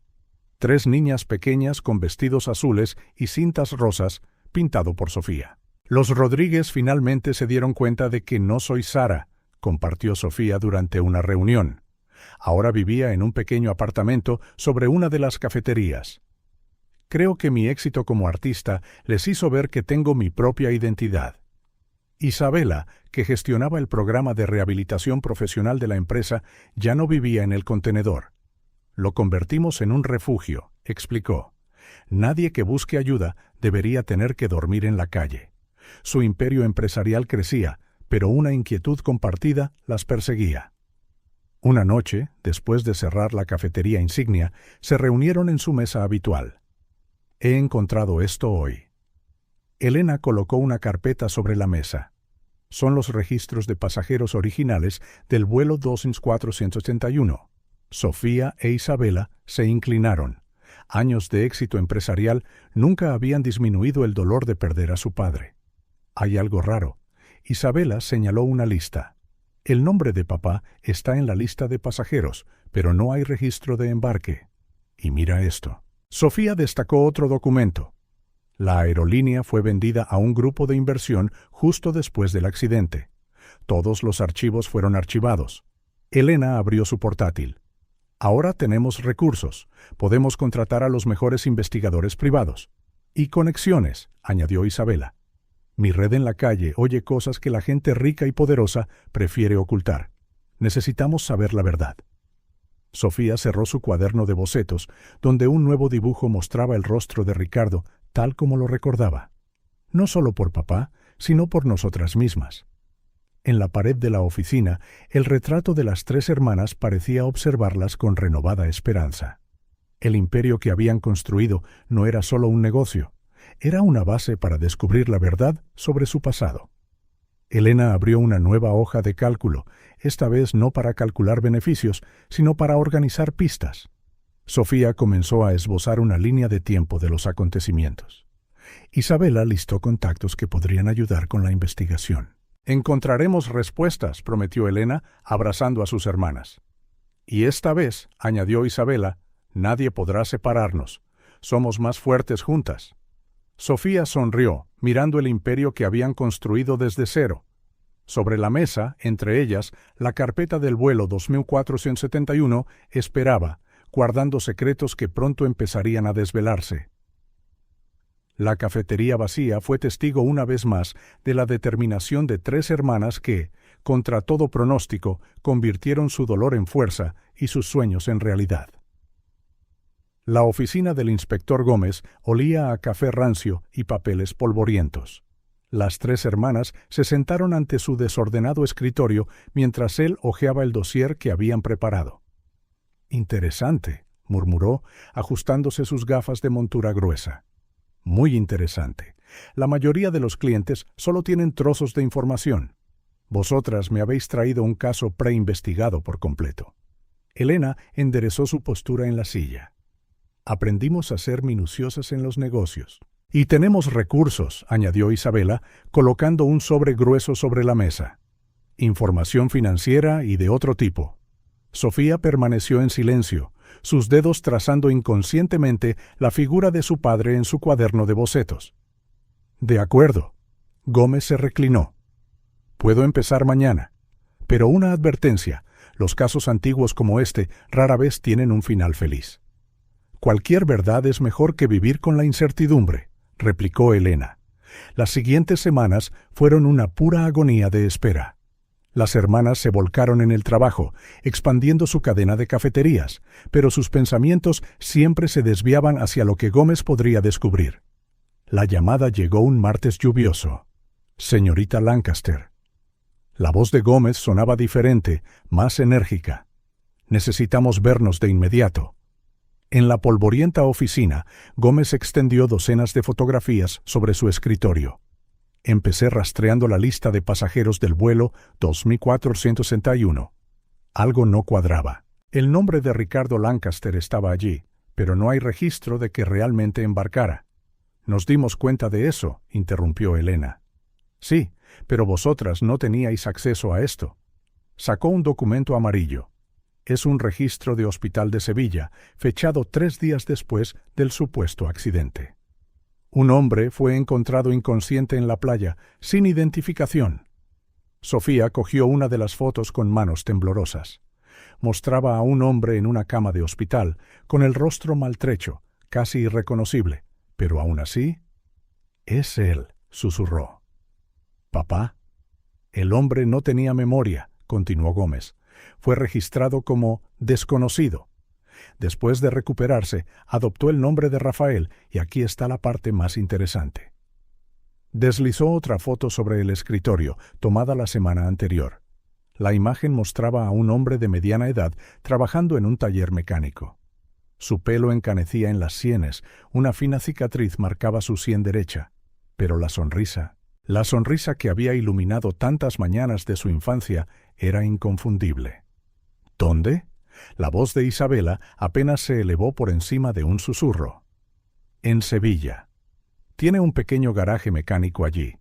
3 niñas pequeñas con vestidos azules y cintas rosas, pintado por Sofía. Los Rodríguez finalmente se dieron cuenta de que no soy Sara, compartió Sofía durante una reunión. Ahora vivía en un pequeño apartamento sobre una de las cafeterías. Creo que mi éxito como artista les hizo ver que tengo mi propia identidad. Isabela, que gestionaba el programa de rehabilitación profesional de la empresa, ya no vivía en el contenedor. Lo convertimos en un refugio, explicó. Nadie que busque ayuda debería tener que dormir en la calle. Su imperio empresarial crecía, pero una inquietud compartida las perseguía. Una noche, después de cerrar la cafetería insignia, se reunieron en su mesa habitual. He encontrado esto hoy. Elena colocó una carpeta sobre la mesa. Son los registros de pasajeros originales del vuelo 2481. Sofía e Isabela se inclinaron. Años de éxito empresarial nunca habían disminuido el dolor de perder a su padre. Hay algo raro. Isabela señaló una lista. El nombre de papá está en la lista de pasajeros, pero no hay registro de embarque. Y mira esto. Sofía destacó otro documento. La aerolínea fue vendida a un grupo de inversión justo después del accidente. Todos los archivos fueron archivados. Elena abrió su portátil. Ahora tenemos recursos. Podemos contratar a los mejores investigadores privados. Y conexiones, añadió Isabela. Mi red en la calle oye cosas que la gente rica y poderosa prefiere ocultar. Necesitamos saber la verdad. Sofía cerró su cuaderno de bocetos, donde un nuevo dibujo mostraba el rostro de Ricardo tal como lo recordaba. No solo por papá, sino por nosotras mismas. En la pared de la oficina, el retrato de las 3 hermanas parecía observarlas con renovada esperanza. El imperio que habían construido no era solo un negocio, era una base para descubrir la verdad sobre su pasado. Elena abrió una nueva hoja de cálculo, esta vez no para calcular beneficios, sino para organizar pistas. Sofía comenzó a esbozar una línea de tiempo de los acontecimientos. Isabela listó contactos que podrían ayudar con la investigación. «Encontraremos respuestas», prometió Elena, abrazando a sus hermanas. «Y esta vez», añadió Isabela, «nadie podrá separarnos. Somos más fuertes juntas». Sofía sonrió, mirando el imperio que habían construido desde cero. Sobre la mesa, entre ellas, la carpeta del vuelo 2471 esperaba, guardando secretos que pronto empezarían a desvelarse. La cafetería vacía fue testigo una vez más de la determinación de 3 hermanas que, contra todo pronóstico, convirtieron su dolor en fuerza y sus sueños en realidad. La oficina del inspector Gómez olía a café rancio y papeles polvorientos. Las 3 hermanas se sentaron ante su desordenado escritorio mientras él hojeaba el dossier que habían preparado. «Interesante», murmuró, ajustándose sus gafas de montura gruesa. «Muy interesante. La mayoría de los clientes solo tienen trozos de información. Vosotras me habéis traído un caso preinvestigado por completo». Elena enderezó su postura en la silla. «Aprendimos a ser minuciosas en los negocios. Y tenemos recursos», añadió Isabela, colocando un sobre grueso sobre la mesa. «Información financiera y de otro tipo». Sofía permaneció en silencio, sus dedos trazando inconscientemente la figura de su padre en su cuaderno de bocetos. «De acuerdo». Gómez se reclinó. «Puedo empezar mañana. Pero una advertencia, los casos antiguos como este rara vez tienen un final feliz». «Cualquier verdad es mejor que vivir con la incertidumbre», replicó Elena. Las siguientes semanas fueron una pura agonía de espera. Las hermanas se volcaron en el trabajo, expandiendo su cadena de cafeterías, pero sus pensamientos siempre se desviaban hacia lo que Gómez podría descubrir. La llamada llegó un martes lluvioso. «Señorita Lancaster». La voz de Gómez sonaba diferente, más enérgica. «Necesitamos vernos de inmediato». En la polvorienta oficina, Gómez extendió docenas de fotografías sobre su escritorio. Empecé rastreando la lista de pasajeros del vuelo 2461. Algo no cuadraba. El nombre de Ricardo Lancaster estaba allí, pero no hay registro de que realmente embarcara. «Nos dimos cuenta de eso», interrumpió Elena. «Sí, pero vosotras no teníais acceso a esto». Sacó un documento amarillo. Es un registro de Hospital de Sevilla, fechado 3 días después del supuesto accidente. Un hombre fue encontrado inconsciente en la playa, sin identificación. Sofía cogió una de las fotos con manos temblorosas. Mostraba a un hombre en una cama de hospital, con el rostro maltrecho, casi irreconocible, pero aún así... «Es él», susurró. «Papá». «El hombre no tenía memoria», continuó Gómez. «Fue registrado como desconocido. Después de recuperarse, adoptó el nombre de Rafael, y aquí está la parte más interesante». Deslizó otra foto sobre el escritorio, tomada la semana anterior. La imagen mostraba a un hombre de mediana edad trabajando en un taller mecánico. Su pelo encanecía en las sienes, una fina cicatriz marcaba su sien derecha, pero la sonrisa que había iluminado tantas mañanas de su infancia, era inconfundible. ¿Dónde? La voz de Isabela apenas se elevó por encima de un susurro. «En Sevilla. Tiene un pequeño garaje mecánico allí.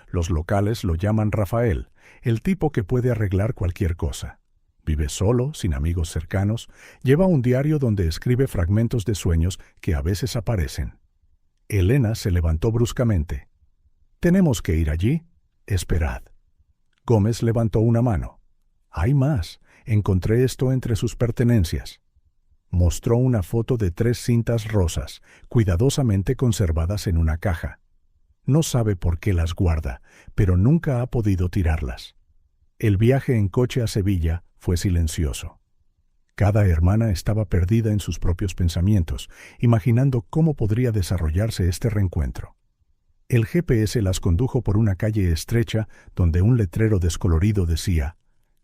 Los locales lo llaman Rafael, el tipo que puede arreglar cualquier cosa. Vive solo, sin amigos cercanos, lleva un diario donde escribe fragmentos de sueños que a veces aparecen». Elena se levantó bruscamente. «¿Tenemos que ir allí? Esperad». Gómez levantó una mano. «Hay más. Encontré esto entre sus pertenencias». Mostró una foto de 3 cintas rosas, cuidadosamente conservadas en una caja. No sabe por qué las guarda, pero nunca ha podido tirarlas. El viaje en coche a Sevilla fue silencioso. Cada hermana estaba perdida en sus propios pensamientos, imaginando cómo podría desarrollarse este reencuentro. El GPS las condujo por una calle estrecha donde un letrero descolorido decía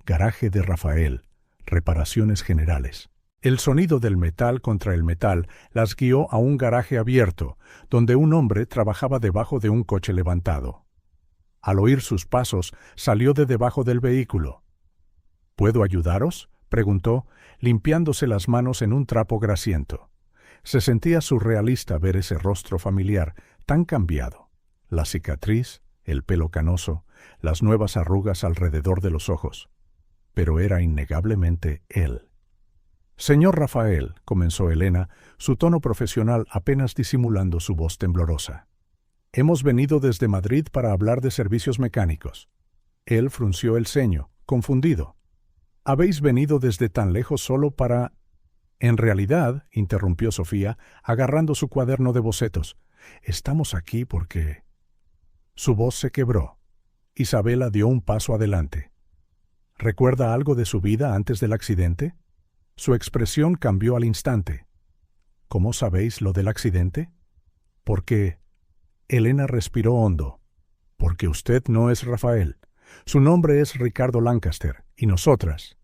«Garaje de Rafael, reparaciones generales». El sonido del metal contra el metal las guió a un garaje abierto, donde un hombre trabajaba debajo de un coche levantado. Al oír sus pasos, salió de debajo del vehículo. «¿Puedo ayudaros?», preguntó, limpiándose las manos en un trapo grasiento. Se sentía surrealista ver ese rostro familiar tan cambiado. La cicatriz, el pelo canoso, las nuevas arrugas alrededor de los ojos. Pero era innegablemente él. «Señor Rafael», comenzó Elena, su tono profesional apenas disimulando su voz temblorosa. «Hemos venido desde Madrid para hablar de servicios mecánicos». Él frunció el ceño, confundido. «¿Habéis venido desde tan lejos solo para...?» «En realidad», interrumpió Sofía, agarrando su cuaderno de bocetos, «estamos aquí porque...» Su voz se quebró. Isabela dio un paso adelante. «¿Recuerda algo de su vida antes del accidente?» Su expresión cambió al instante. «¿Cómo sabéis lo del accidente?» «Porque...» Elena respiró hondo. «Porque usted no es Rafael. Su nombre es Ricardo Lancaster, y nosotras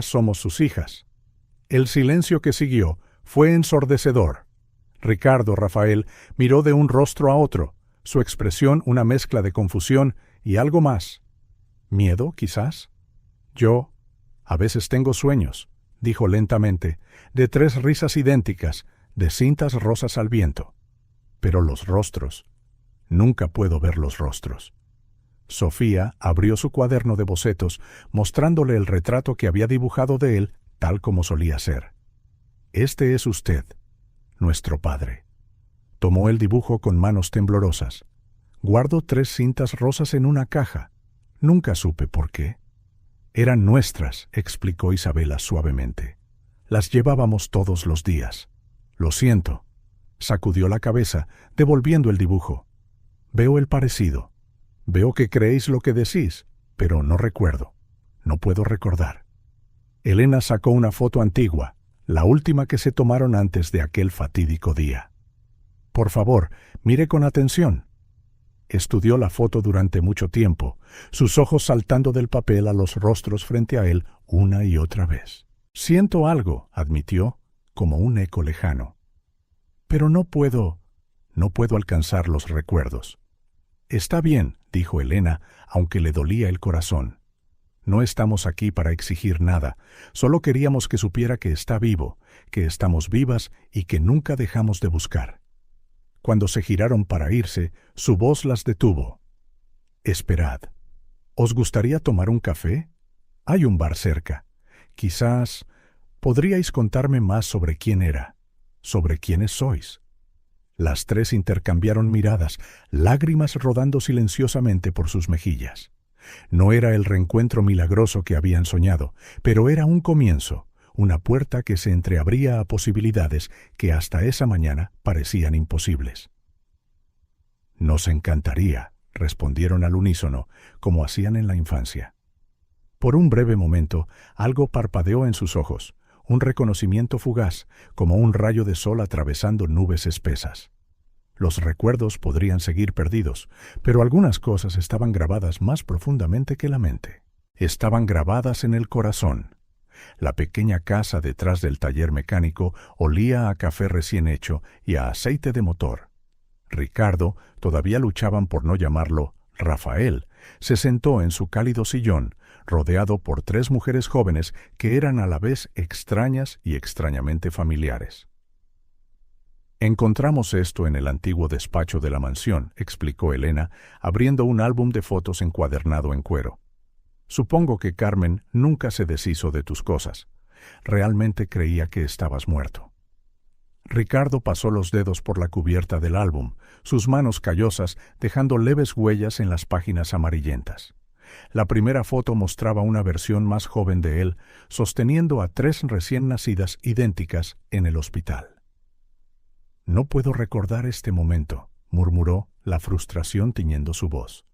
somos sus hijas». El silencio que siguió fue ensordecedor. Ricardo Rafael miró de un rostro a otro, su expresión una mezcla de confusión y algo más. ¿Miedo, quizás? «Yo, a veces tengo sueños», dijo lentamente, de 3 risas idénticas, de cintas rosas al viento. «Pero los rostros, nunca puedo ver los rostros». Sofía abrió su cuaderno de bocetos, mostrándole el retrato que había dibujado de él tal como solía ser. «Este es usted, nuestro padre». Tomó el dibujo con manos temblorosas. «Guardo 3 cintas rosas en una caja. Nunca supe por qué». «Eran nuestras», explicó Isabela suavemente. «Las llevábamos todos los días». «Lo siento». Sacudió la cabeza, devolviendo el dibujo. «Veo el parecido. Veo que creéis lo que decís, pero no recuerdo. No puedo recordar». Elena sacó una foto antigua, la última que se tomaron antes de aquel fatídico día. «Por favor, mire con atención». Estudió la foto durante mucho tiempo, sus ojos saltando del papel a los rostros frente a él una y otra vez. «Siento algo», admitió, como un eco lejano. «Pero no puedo alcanzar los recuerdos». «Está bien», dijo Elena, aunque le dolía el corazón. «No estamos aquí para exigir nada, solo queríamos que supiera que está vivo, que estamos vivas y que nunca dejamos de buscar». Cuando se giraron para irse, su voz las detuvo. «Esperad. ¿Os gustaría tomar un café? Hay un bar cerca. Quizás podríais contarme más sobre quién era, sobre quiénes sois». Las 3 intercambiaron miradas, lágrimas rodando silenciosamente por sus mejillas. No era el reencuentro milagroso que habían soñado, pero era un comienzo, una puerta que se entreabría a posibilidades que hasta esa mañana parecían imposibles. «Nos encantaría», respondieron al unísono, como hacían en la infancia. Por un breve momento, algo parpadeó en sus ojos, un reconocimiento fugaz, como un rayo de sol atravesando nubes espesas. Los recuerdos podrían seguir perdidos, pero algunas cosas estaban grabadas más profundamente que la mente. Estaban grabadas en el corazón. La pequeña casa detrás del taller mecánico olía a café recién hecho y a aceite de motor. Ricardo, todavía luchaban por no llamarlo Rafael, se sentó en su cálido sillón, rodeado por 3 mujeres jóvenes que eran a la vez extrañas y extrañamente familiares. «Encontramos esto en el antiguo despacho de la mansión», explicó Elena, abriendo un álbum de fotos encuadernado en cuero. «Supongo que Carmen nunca se deshizo de tus cosas. Realmente creía que estabas muerto». Ricardo pasó los dedos por la cubierta del álbum, sus manos callosas dejando leves huellas en las páginas amarillentas. La primera foto mostraba una versión más joven de él, sosteniendo a 3 recién nacidas idénticas en el hospital. «No puedo recordar este momento», murmuró, la frustración tiñendo su voz.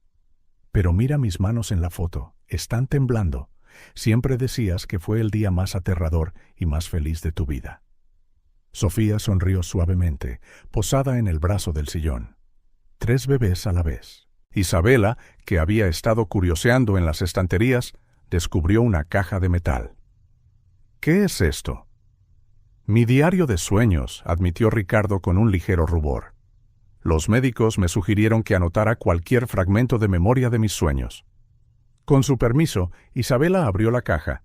«Pero mira mis manos en la foto, están temblando. Siempre decías que fue el día más aterrador y más feliz de tu vida». Sofía sonrió suavemente, posada en el brazo del sillón. 3 bebés a la vez. Isabela, que había estado curioseando en las estanterías, descubrió una caja de metal. ¿Qué es esto? Mi diario de sueños, admitió Ricardo con un ligero rubor. Los médicos me sugirieron que anotara cualquier fragmento de memoria de mis sueños. Con su permiso, Isabela abrió la caja.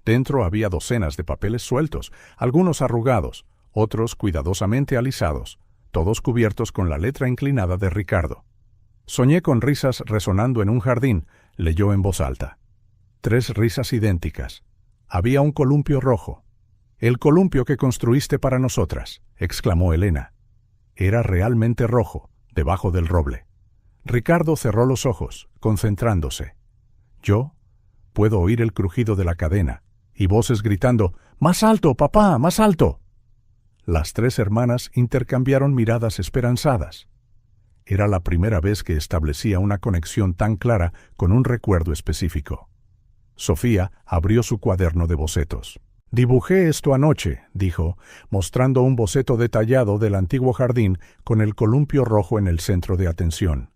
Dentro había docenas de papeles sueltos, algunos arrugados, otros cuidadosamente alisados, todos cubiertos con la letra inclinada de Ricardo. Soñé con risas resonando en un jardín, leyó en voz alta. 3 risas idénticas. Había un columpio rojo. El columpio que construiste para nosotras, exclamó Elena. Era realmente rojo, debajo del roble. Ricardo cerró los ojos, concentrándose. Yo puedo oír el crujido de la cadena y voces gritando, ¡Más alto, papá, más alto! Las 3 hermanas intercambiaron miradas esperanzadas. Era la primera vez que establecía una conexión tan clara con un recuerdo específico. Sofía abrió su cuaderno de bocetos. Dibujé esto anoche, dijo, mostrando un boceto detallado del antiguo jardín con el columpio rojo en el centro de atención.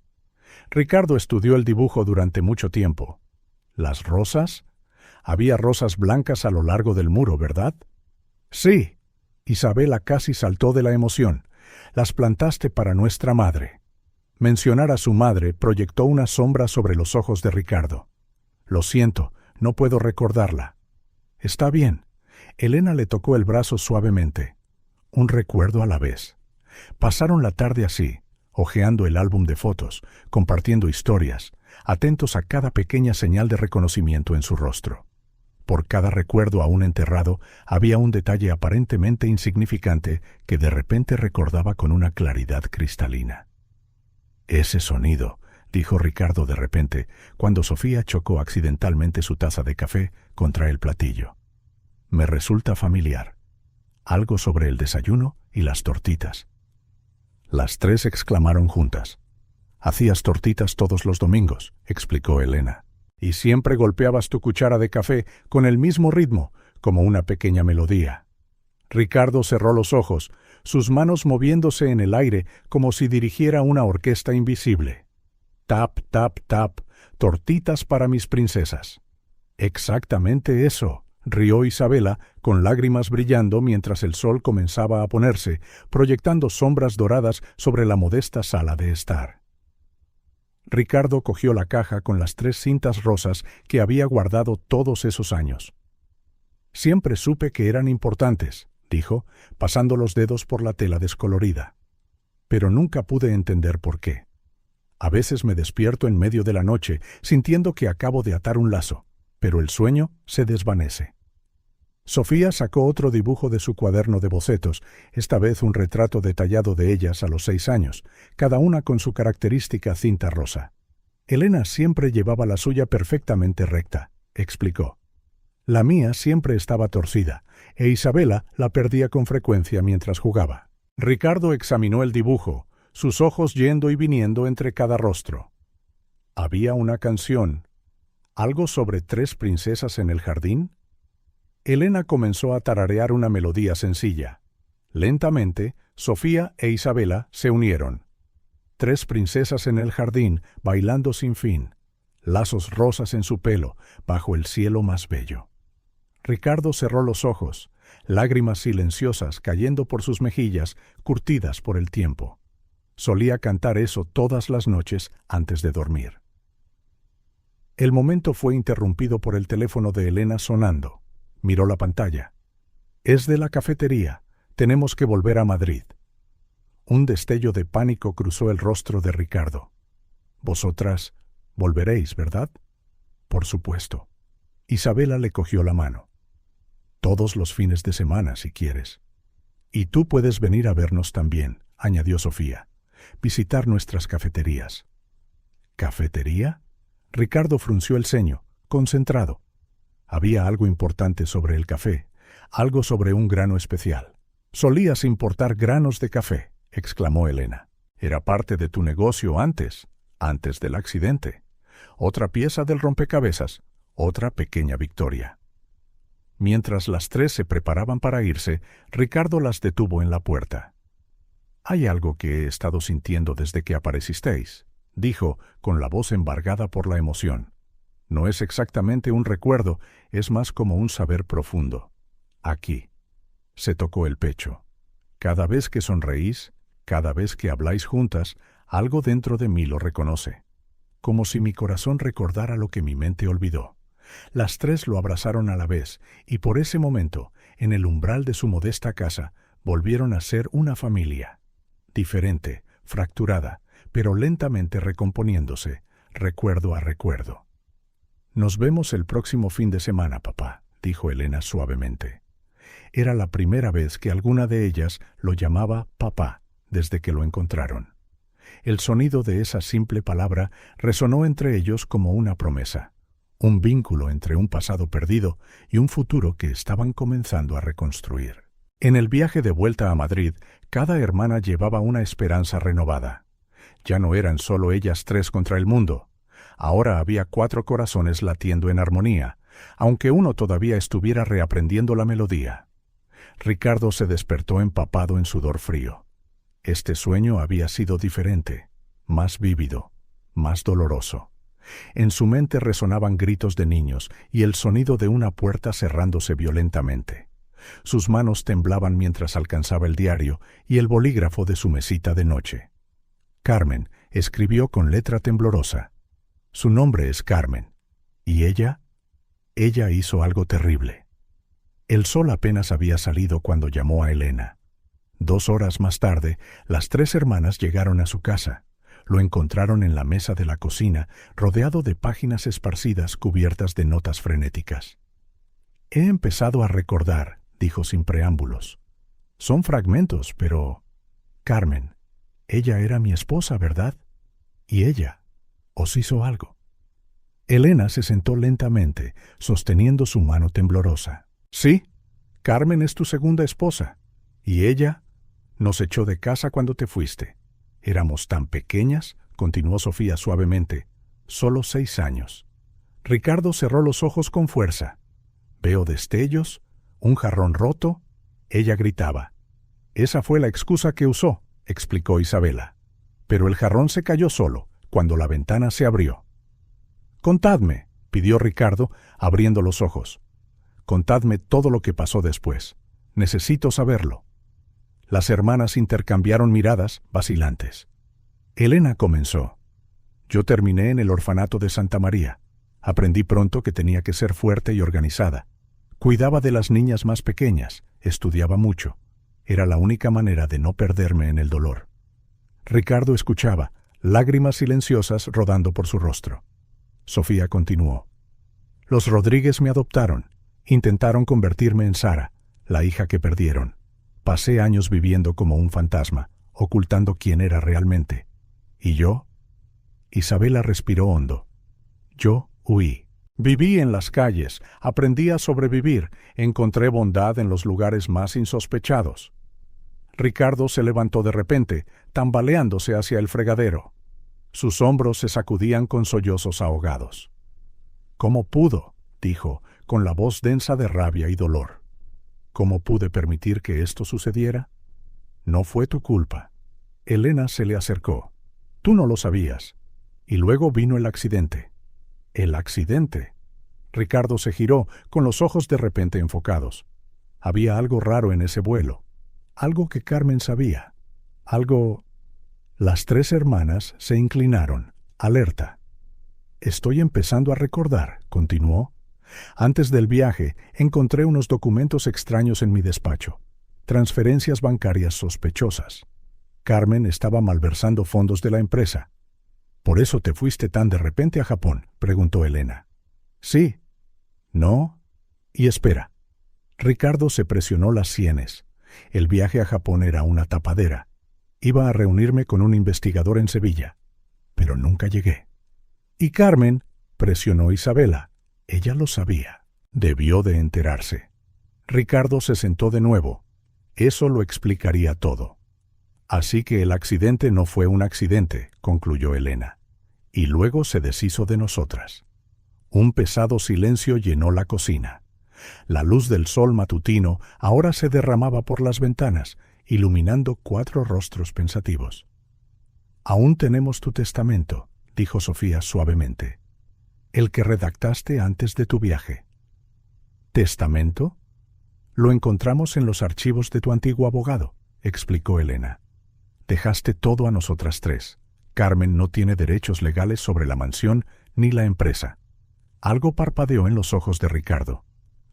Ricardo estudió el dibujo durante mucho tiempo. ¿Las rosas? Había rosas blancas a lo largo del muro, ¿verdad? Sí. Isabela casi saltó de la emoción. Las plantaste para nuestra madre. Mencionar a su madre proyectó una sombra sobre los ojos de Ricardo. Lo siento, no puedo recordarla. Está bien. Elena le tocó el brazo suavemente. Un recuerdo a la vez. Pasaron la tarde así, hojeando el álbum de fotos, compartiendo historias, atentos a cada pequeña señal de reconocimiento en su rostro. Por cada recuerdo aún enterrado había un detalle aparentemente insignificante que de repente recordaba con una claridad cristalina. Ese sonido, dijo Ricardo de repente, cuando Sofía chocó accidentalmente su taza de café contra el platillo. Me resulta familiar. Algo sobre el desayuno y las tortitas. Las 3 exclamaron juntas. Hacías tortitas todos los domingos, explicó Elena, y siempre golpeabas tu cuchara de café con el mismo ritmo, como una pequeña melodía. Ricardo cerró los ojos, sus manos moviéndose en el aire como si dirigiera una orquesta invisible. Tap, tap, tap, tortitas para mis princesas. Exactamente eso, rió Isabela, con lágrimas brillando mientras el sol comenzaba a ponerse, proyectando sombras doradas sobre la modesta sala de estar. Ricardo cogió la caja con las 3 cintas rosas que había guardado todos esos años. Siempre supe que eran importantes, dijo, pasando los dedos por la tela descolorida. Pero nunca pude entender por qué. A veces me despierto en medio de la noche, sintiendo que acabo de atar un lazo, pero el sueño se desvanece. Sofía sacó otro dibujo de su cuaderno de bocetos, esta vez un retrato detallado de ellas a los 6 años, cada una con su característica cinta rosa. Elena siempre llevaba la suya perfectamente recta, explicó. La mía siempre estaba torcida, e Isabela la perdía con frecuencia mientras jugaba. Ricardo examinó el dibujo, sus ojos yendo y viniendo entre cada rostro. Había una canción. ¿Algo sobre 3 princesas en el jardín? Elena comenzó a tararear una melodía sencilla. Lentamente, Sofía e Isabela se unieron. 3 princesas en el jardín, bailando sin fin. Lazos rosas en su pelo, bajo el cielo más bello. Ricardo cerró los ojos, lágrimas silenciosas cayendo por sus mejillas, curtidas por el tiempo. Solía cantar eso todas las noches antes de dormir. El momento fue interrumpido por el teléfono de Elena sonando. Miró la pantalla. Es de la cafetería. Tenemos que volver a Madrid. Un destello de pánico cruzó el rostro de Ricardo. Vosotras volveréis, ¿verdad? Por supuesto. Isabela le cogió la mano. Todos los fines de semana, si quieres. Y tú puedes venir a vernos también, añadió Sofía. Visitar nuestras cafeterías. ¿Cafetería? Ricardo frunció el ceño, concentrado. Había algo importante sobre el café, algo sobre un grano especial. Solías importar granos de café, exclamó Elena. Era parte de tu negocio antes del accidente. Otra pieza del rompecabezas, otra pequeña victoria. Mientras las 3 se preparaban para irse, Ricardo las detuvo en la puerta. Hay algo que he estado sintiendo desde que aparecisteis, dijo, con la voz embargada por la emoción. No es exactamente un recuerdo, es más como un saber profundo. Aquí. Se tocó el pecho. Cada vez que sonreís, cada vez que habláis juntas, algo dentro de mí lo reconoce. Como si mi corazón recordara lo que mi mente olvidó. Las tres lo abrazaron a la vez, y por ese momento, en el umbral de su modesta casa, volvieron a ser una familia. Diferente, fracturada, pero lentamente recomponiéndose, recuerdo a recuerdo. «Nos vemos el próximo fin de semana, papá», dijo Elena suavemente. Era la primera vez que alguna de ellas lo llamaba papá desde que lo encontraron. El sonido de esa simple palabra resonó entre ellos como una promesa, un vínculo entre un pasado perdido y un futuro que estaban comenzando a reconstruir. En el viaje de vuelta a Madrid, cada hermana llevaba una esperanza renovada. Ya no eran solo ellas tres contra el mundo. Ahora había 4 corazones latiendo en armonía, aunque uno todavía estuviera reaprendiendo la melodía. Ricardo se despertó empapado en sudor frío. Este sueño había sido diferente, más vívido, más doloroso. En su mente resonaban gritos de niños y el sonido de una puerta cerrándose violentamente. Sus manos temblaban mientras alcanzaba el diario y el bolígrafo de su mesita de noche. Carmen escribió con letra temblorosa. Su nombre es Carmen. ¿Y ella? Ella hizo algo terrible. El sol apenas había salido cuando llamó a Elena. 2 horas más tarde, las 3 hermanas llegaron a su casa. Lo encontraron en la mesa de la cocina, rodeado de páginas esparcidas cubiertas de notas frenéticas. «He empezado a recordar», dijo sin preámbulos. «Son fragmentos, pero... Carmen, ella era mi esposa, ¿verdad? Y ella os hizo algo». Elena se sentó lentamente, sosteniendo su mano temblorosa. «Sí, Carmen es tu segunda esposa. ¿Y ella? Nos echó de casa cuando te fuiste. Éramos tan pequeñas», continuó Sofía suavemente, «solo 6 años». Ricardo cerró los ojos con fuerza. «Veo destellos, un jarrón roto». Ella gritaba. «Esa fue la excusa que usó», explicó Isabela. «Pero el jarrón se cayó solo, cuando la ventana se abrió». «Contadme», pidió Ricardo, abriendo los ojos. «Contadme todo lo que pasó después. Necesito saberlo». Las hermanas intercambiaron miradas vacilantes. Elena comenzó. «Yo terminé en el orfanato de Santa María. Aprendí pronto que tenía que ser fuerte y organizada. Cuidaba de las niñas más pequeñas, estudiaba mucho. Era la única manera de no perderme en el dolor». Ricardo escuchaba, lágrimas silenciosas rodando por su rostro. Sofía continuó. «Los Rodríguez me adoptaron. Intentaron convertirme en Sara, la hija que perdieron. Pasé años viviendo como un fantasma, ocultando quién era realmente. ¿Y yo?» Isabela respiró hondo. «Yo huí. Viví en las calles, aprendí a sobrevivir, encontré bondad en los lugares más insospechados». Ricardo se levantó de repente, tambaleándose hacia el fregadero. Sus hombros se sacudían con sollozos ahogados. «¿Cómo pudo?», dijo, con la voz densa de rabia y dolor. «¿Cómo pude permitir que esto sucediera? No fue tu culpa». Elena se le acercó. «Tú no lo sabías. Y luego vino el accidente». «¿El accidente?». Ricardo se giró, con los ojos de repente enfocados. Había algo raro en ese vuelo. Algo que Carmen sabía. Algo... Las 3 hermanas se inclinaron, alerta. «Estoy empezando a recordar», continuó. «Antes del viaje, encontré unos documentos extraños en mi despacho. Transferencias bancarias sospechosas. Carmen estaba malversando fondos de la empresa». «¿Por eso te fuiste tan de repente a Japón?», preguntó Elena. «Sí». «No». «Y espera». Ricardo se presionó las sienes. El viaje a Japón era una tapadera. Iba a reunirme con un investigador en Sevilla. Pero nunca llegué. «¿Y Carmen?», presionó Isabela. Ella lo sabía. Debió de enterarse. Ricardo se sentó de nuevo. Eso lo explicaría todo. «Así que el accidente no fue un accidente», concluyó Elena. Y luego se deshizo de nosotras. Un pesado silencio llenó la cocina. La luz del sol matutino ahora se derramaba por las ventanas, iluminando 4 rostros pensativos. «Aún tenemos tu testamento», dijo Sofía suavemente. «El que redactaste antes de tu viaje». «¿Testamento?» «Lo encontramos en los archivos de tu antiguo abogado», explicó Elena. «Dejaste todo a nosotras 3. Carmen no tiene derechos legales sobre la mansión ni la empresa». Algo parpadeó en los ojos de Ricardo.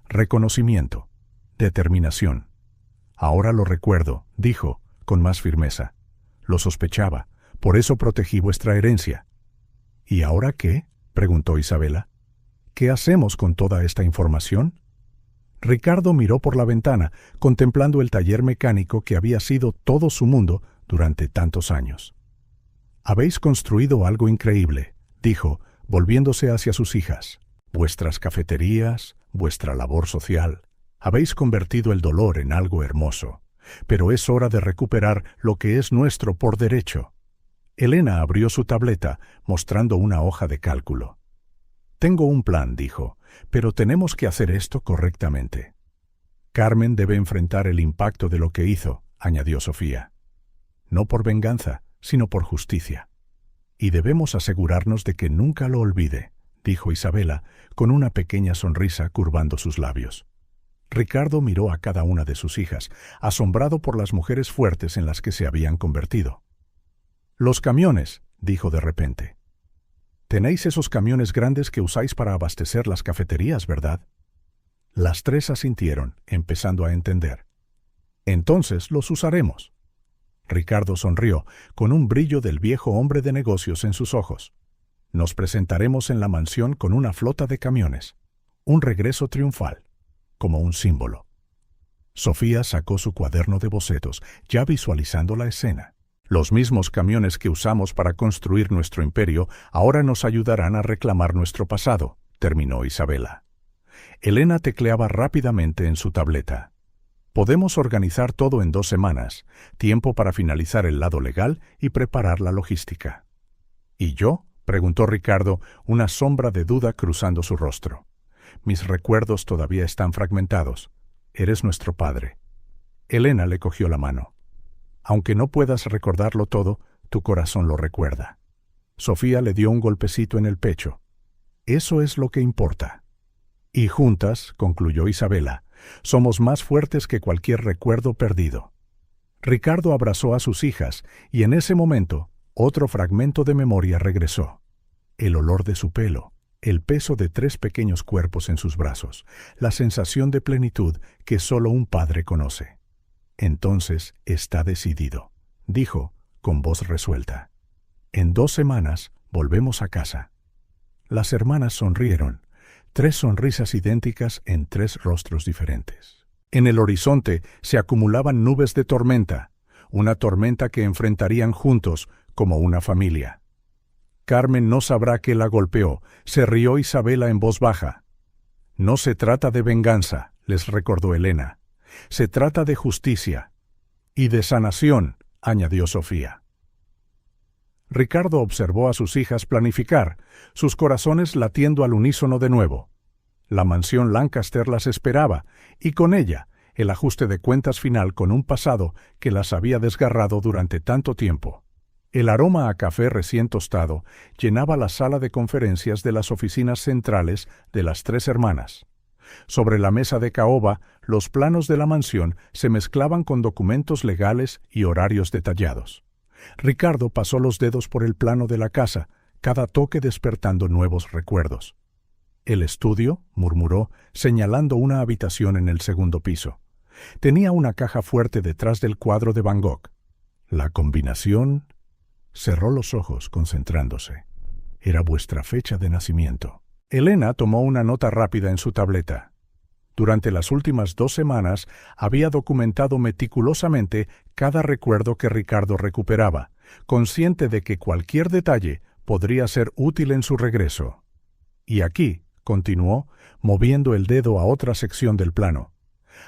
Reconocimiento. Determinación. «Ahora lo recuerdo», dijo, con más firmeza. «Lo sospechaba. Por eso protegí vuestra herencia». «¿Y ahora qué?», preguntó Isabela. «¿Qué hacemos con toda esta información?». Ricardo miró por la ventana, contemplando el taller mecánico que había sido todo su mundo durante tantos años. «Habéis construido algo increíble», dijo, volviéndose hacia sus hijas. «Vuestras cafeterías, vuestra labor social. Habéis convertido el dolor en algo hermoso. Pero es hora de recuperar lo que es nuestro por derecho». Elena abrió su tableta, mostrando una hoja de cálculo. «Tengo un plan», dijo, «pero tenemos que hacer esto correctamente». «Carmen debe enfrentar el impacto de lo que hizo», añadió Sofía. «No por venganza, sino por justicia. Y debemos asegurarnos de que nunca lo olvide», dijo Isabela, con una pequeña sonrisa curvando sus labios. Ricardo miró a cada una de sus hijas, asombrado por las mujeres fuertes en las que se habían convertido. «Los camiones», dijo de repente. «Tenéis esos camiones grandes que usáis para abastecer las cafeterías, ¿verdad?». Las 3 asintieron, empezando a entender. «Entonces los usaremos». Ricardo sonrió, con un brillo del viejo hombre de negocios en sus ojos. «Nos presentaremos en la mansión con una flota de camiones. Un regreso triunfal, como un símbolo». Sofía sacó su cuaderno de bocetos, ya visualizando la escena. «Los mismos camiones que usamos para construir nuestro imperio ahora nos ayudarán a reclamar nuestro pasado», terminó Isabela. Elena tecleaba rápidamente en su tableta. «Podemos organizar todo en 2 semanas, tiempo para finalizar el lado legal y preparar la logística». «¿Y yo?», preguntó Ricardo, una sombra de duda cruzando su rostro. «Mis recuerdos todavía están fragmentados. Eres nuestro padre». Elena le cogió la mano. «Aunque no puedas recordarlo todo, tu corazón lo recuerda». Sofía le dio un golpecito en el pecho. «Eso es lo que importa». «Y juntas», concluyó Isabela, «somos más fuertes que cualquier recuerdo perdido». Ricardo abrazó a sus hijas y en ese momento otro fragmento de memoria regresó. El olor de su pelo, el peso de 3 pequeños cuerpos en sus brazos, la sensación de plenitud que solo un padre conoce. «Entonces está decidido», dijo, con voz resuelta. «En 2 semanas volvemos a casa». Las hermanas sonrieron, 3 sonrisas idénticas en 3 rostros diferentes. En el horizonte se acumulaban nubes de tormenta, una tormenta que enfrentarían juntos como una familia. «Carmen no sabrá que la golpeó», se rió Isabela en voz baja. «No se trata de venganza», les recordó Elena. «Se trata de justicia». «Y de sanación», añadió Sofía. Ricardo observó a sus hijas planificar, sus corazones latiendo al unísono de nuevo. La mansión Lancaster las esperaba, y con ella, el ajuste de cuentas final con un pasado que las había desgarrado durante tanto tiempo. El aroma a café recién tostado llenaba la sala de conferencias de las oficinas centrales de las 3 hermanas. Sobre la mesa de caoba, los planos de la mansión se mezclaban con documentos legales y horarios detallados. Ricardo pasó los dedos por el plano de la casa, cada toque despertando nuevos recuerdos. «El estudio», murmuró, señalando una habitación en el 2º piso. Tenía una caja fuerte detrás del cuadro de Van Gogh. «La combinación...». Cerró los ojos, concentrándose. «Era vuestra fecha de nacimiento». Elena tomó una nota rápida en su tableta. Durante las últimas 2 semanas había documentado meticulosamente cada recuerdo que Ricardo recuperaba, consciente de que cualquier detalle podría ser útil en su regreso. «Y aquí», continuó, moviendo el dedo a otra sección del plano,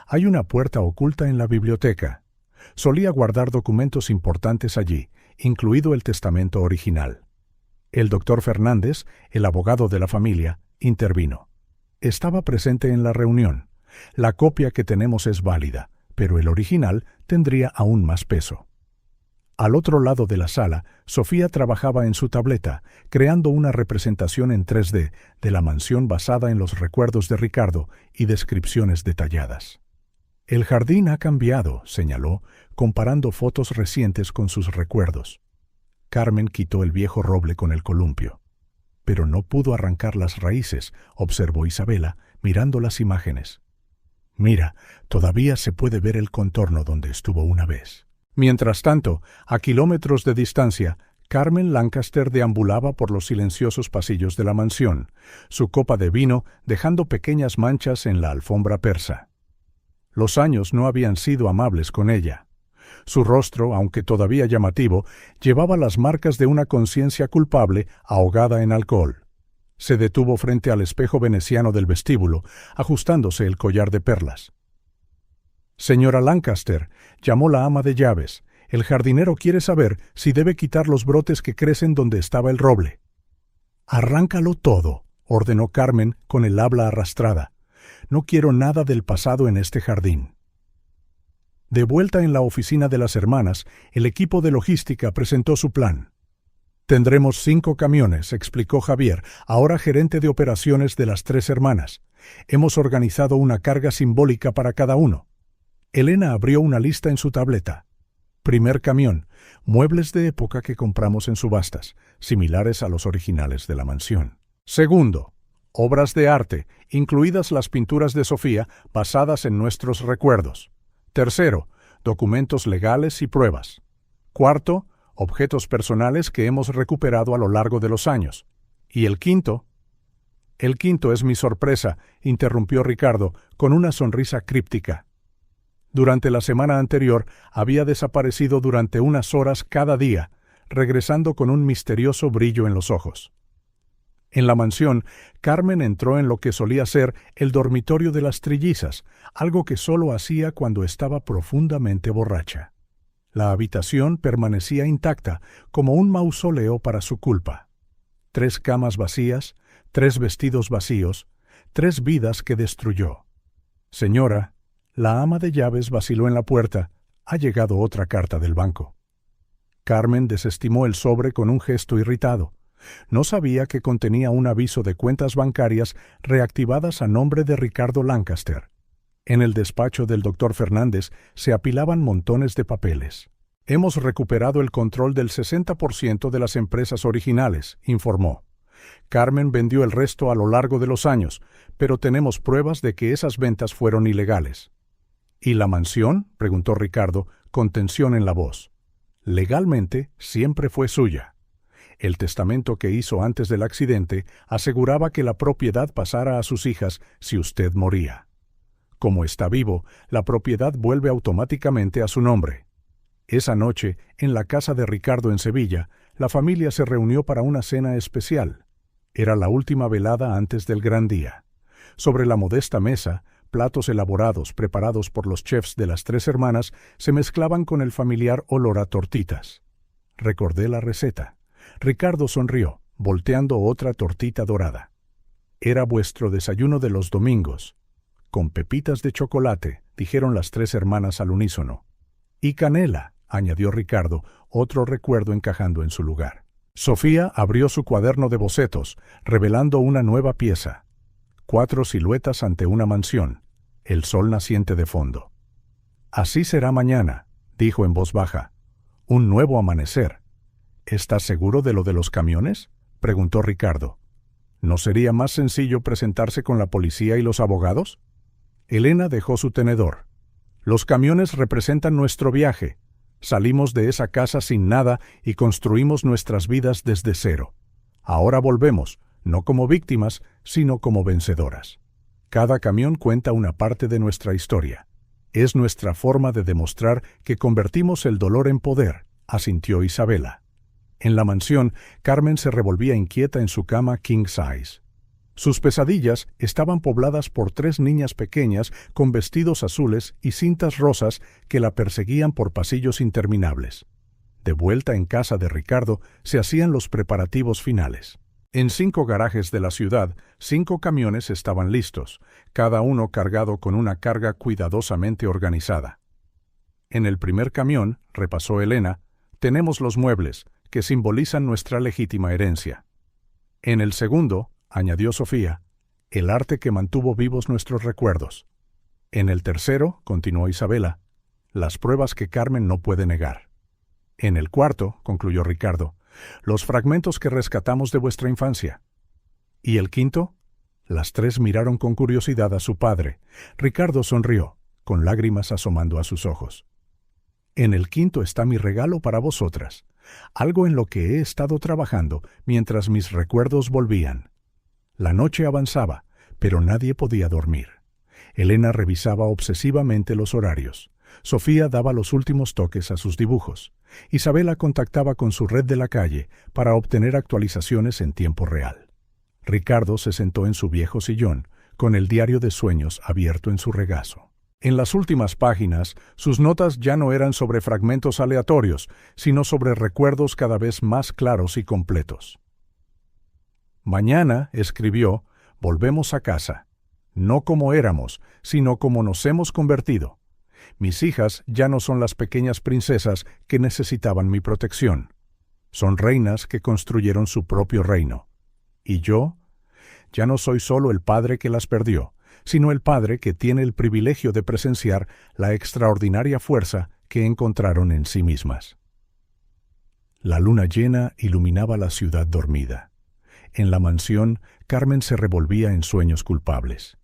«hay una puerta oculta en la biblioteca. Solía guardar documentos importantes allí, incluido el testamento original». El doctor Fernández, el abogado de la familia, intervino. «Estaba presente en la reunión. La copia que tenemos es válida, pero el original tendría aún más peso. Al otro lado de la sala, Sofía trabajaba en su tableta, creando una representación en 3D de la mansión basada en los recuerdos de Ricardo y descripciones detalladas. El jardín ha cambiado, señaló, comparando fotos recientes con sus recuerdos. Carmen quitó el viejo roble con el columpio. Pero no pudo arrancar las raíces, observó Isabela, mirando las imágenes. Mira, todavía se puede ver el contorno donde estuvo una vez. Mientras tanto, a kilómetros de distancia, Carmen Lancaster deambulaba por los silenciosos pasillos de la mansión, su copa de vino dejando pequeñas manchas en la alfombra persa. Los años no habían sido amables con ella. Su rostro, aunque todavía llamativo, llevaba las marcas de una conciencia culpable ahogada en alcohol. Se detuvo frente al espejo veneciano del vestíbulo, ajustándose el collar de perlas. «Señora Lancaster», llamó la ama de llaves, «el jardinero quiere saber si debe quitar los brotes que crecen donde estaba el roble». «Arráncalo todo», ordenó Carmen con el habla arrastrada. «No quiero nada del pasado en este jardín». De vuelta en la oficina de las hermanas, el equipo de logística presentó su plan. «Tendremos 5 camiones», explicó Javier, ahora gerente de operaciones de las 3 hermanas. «Hemos organizado una carga simbólica para cada uno». Elena abrió una lista en su tableta. Primer camión, muebles de época que compramos en subastas, similares a los originales de la mansión. Segundo, obras de arte, incluidas las pinturas de Sofía, basadas en nuestros recuerdos. Tercero, documentos legales y pruebas. Cuarto, objetos personales que hemos recuperado a lo largo de los años. ¿Y el quinto? El quinto es mi sorpresa, interrumpió Ricardo, con una sonrisa críptica. Durante la semana anterior había desaparecido durante unas horas cada día, regresando con un misterioso brillo en los ojos. En la mansión, Carmen entró en lo que solía ser el dormitorio de las trillizas, algo que solo hacía cuando estaba profundamente borracha. La habitación permanecía intacta, como un mausoleo para su culpa. 3 camas vacías, 3 vestidos vacíos, 3 vidas que destruyó. «Señora», la ama de llaves vaciló en la puerta, «ha llegado otra carta del banco». Carmen desestimó el sobre con un gesto irritado. No sabía que contenía un aviso de cuentas bancarias reactivadas a nombre de Ricardo Lancaster. En el despacho del doctor Fernández se apilaban montones de papeles. «Hemos recuperado el control del 60% de las empresas originales», informó. «Carmen vendió el resto a lo largo de los años, pero tenemos pruebas de que esas ventas fueron ilegales». «¿Y la mansión?», preguntó Ricardo, con tensión en la voz. «Legalmente siempre fue suya. El testamento que hizo antes del accidente aseguraba que la propiedad pasara a sus hijas si usted moría. Como está vivo, la propiedad vuelve automáticamente a su nombre». Esa noche, en la casa de Ricardo en Sevilla, la familia se reunió para una cena especial. Era la última velada antes del gran día. Sobre la modesta mesa, platos elaborados preparados por los chefs de las 3 hermanas se mezclaban con el familiar olor a tortitas. Recordé la receta. Ricardo sonrió, volteando otra tortita dorada. «Era vuestro desayuno de los domingos». «Con pepitas de chocolate», dijeron las 3 hermanas al unísono. «Y canela», añadió Ricardo, otro recuerdo encajando en su lugar. Sofía abrió su cuaderno de bocetos, revelando una nueva pieza. 4 siluetas ante una mansión, el sol naciente de fondo. «Así será mañana», dijo en voz baja. «Un nuevo amanecer». «¿Estás seguro de lo de los camiones?», preguntó Ricardo. «¿No sería más sencillo presentarse con la policía y los abogados?». Elena dejó su tenedor. «Los camiones representan nuestro viaje. Salimos de esa casa sin nada y construimos nuestras vidas desde cero. Ahora volvemos, no como víctimas, sino como vencedoras. Cada camión cuenta una parte de nuestra historia. Es nuestra forma de demostrar que convertimos el dolor en poder», asintió Isabela. En la mansión, Carmen se revolvía inquieta en su cama king size. Sus pesadillas estaban pobladas por 3 niñas pequeñas con vestidos azules y cintas rosas que la perseguían por pasillos interminables. De vuelta en casa de Ricardo, se hacían los preparativos finales. En 5 garajes de la ciudad, 5 camiones estaban listos, cada uno cargado con una carga cuidadosamente organizada. En el primer camión, repasó Elena, tenemos los muebles, que simbolizan nuestra legítima herencia. En el segundo, añadió Sofía, el arte que mantuvo vivos nuestros recuerdos. En el tercero, continuó Isabela, las pruebas que Carmen no puede negar. En el cuarto, concluyó Ricardo, los fragmentos que rescatamos de vuestra infancia. ¿Y el quinto? Las tres miraron con curiosidad a su padre. Ricardo sonrió, con lágrimas asomando a sus ojos. En el quinto está mi regalo para vosotras, algo en lo que he estado trabajando mientras mis recuerdos volvían. La noche avanzaba, pero nadie podía dormir. Elena revisaba obsesivamente los horarios. Sofía daba los últimos toques a sus dibujos. Isabela contactaba con su red de la calle para obtener actualizaciones en tiempo real. Ricardo se sentó en su viejo sillón, con el diario de sueños abierto en su regazo. En las últimas páginas, sus notas ya no eran sobre fragmentos aleatorios, sino sobre recuerdos cada vez más claros y completos. Mañana, escribió, volvemos a casa. No como éramos, sino como nos hemos convertido. Mis hijas ya no son las pequeñas princesas que necesitaban mi protección. Son reinas que construyeron su propio reino. ¿Y yo? Ya no soy solo el padre que las perdió, sino el padre que tiene el privilegio de presenciar la extraordinaria fuerza que encontraron en sí mismas. La luna llena iluminaba la ciudad dormida. En la mansión, Carmen se revolvía en sueños culpables.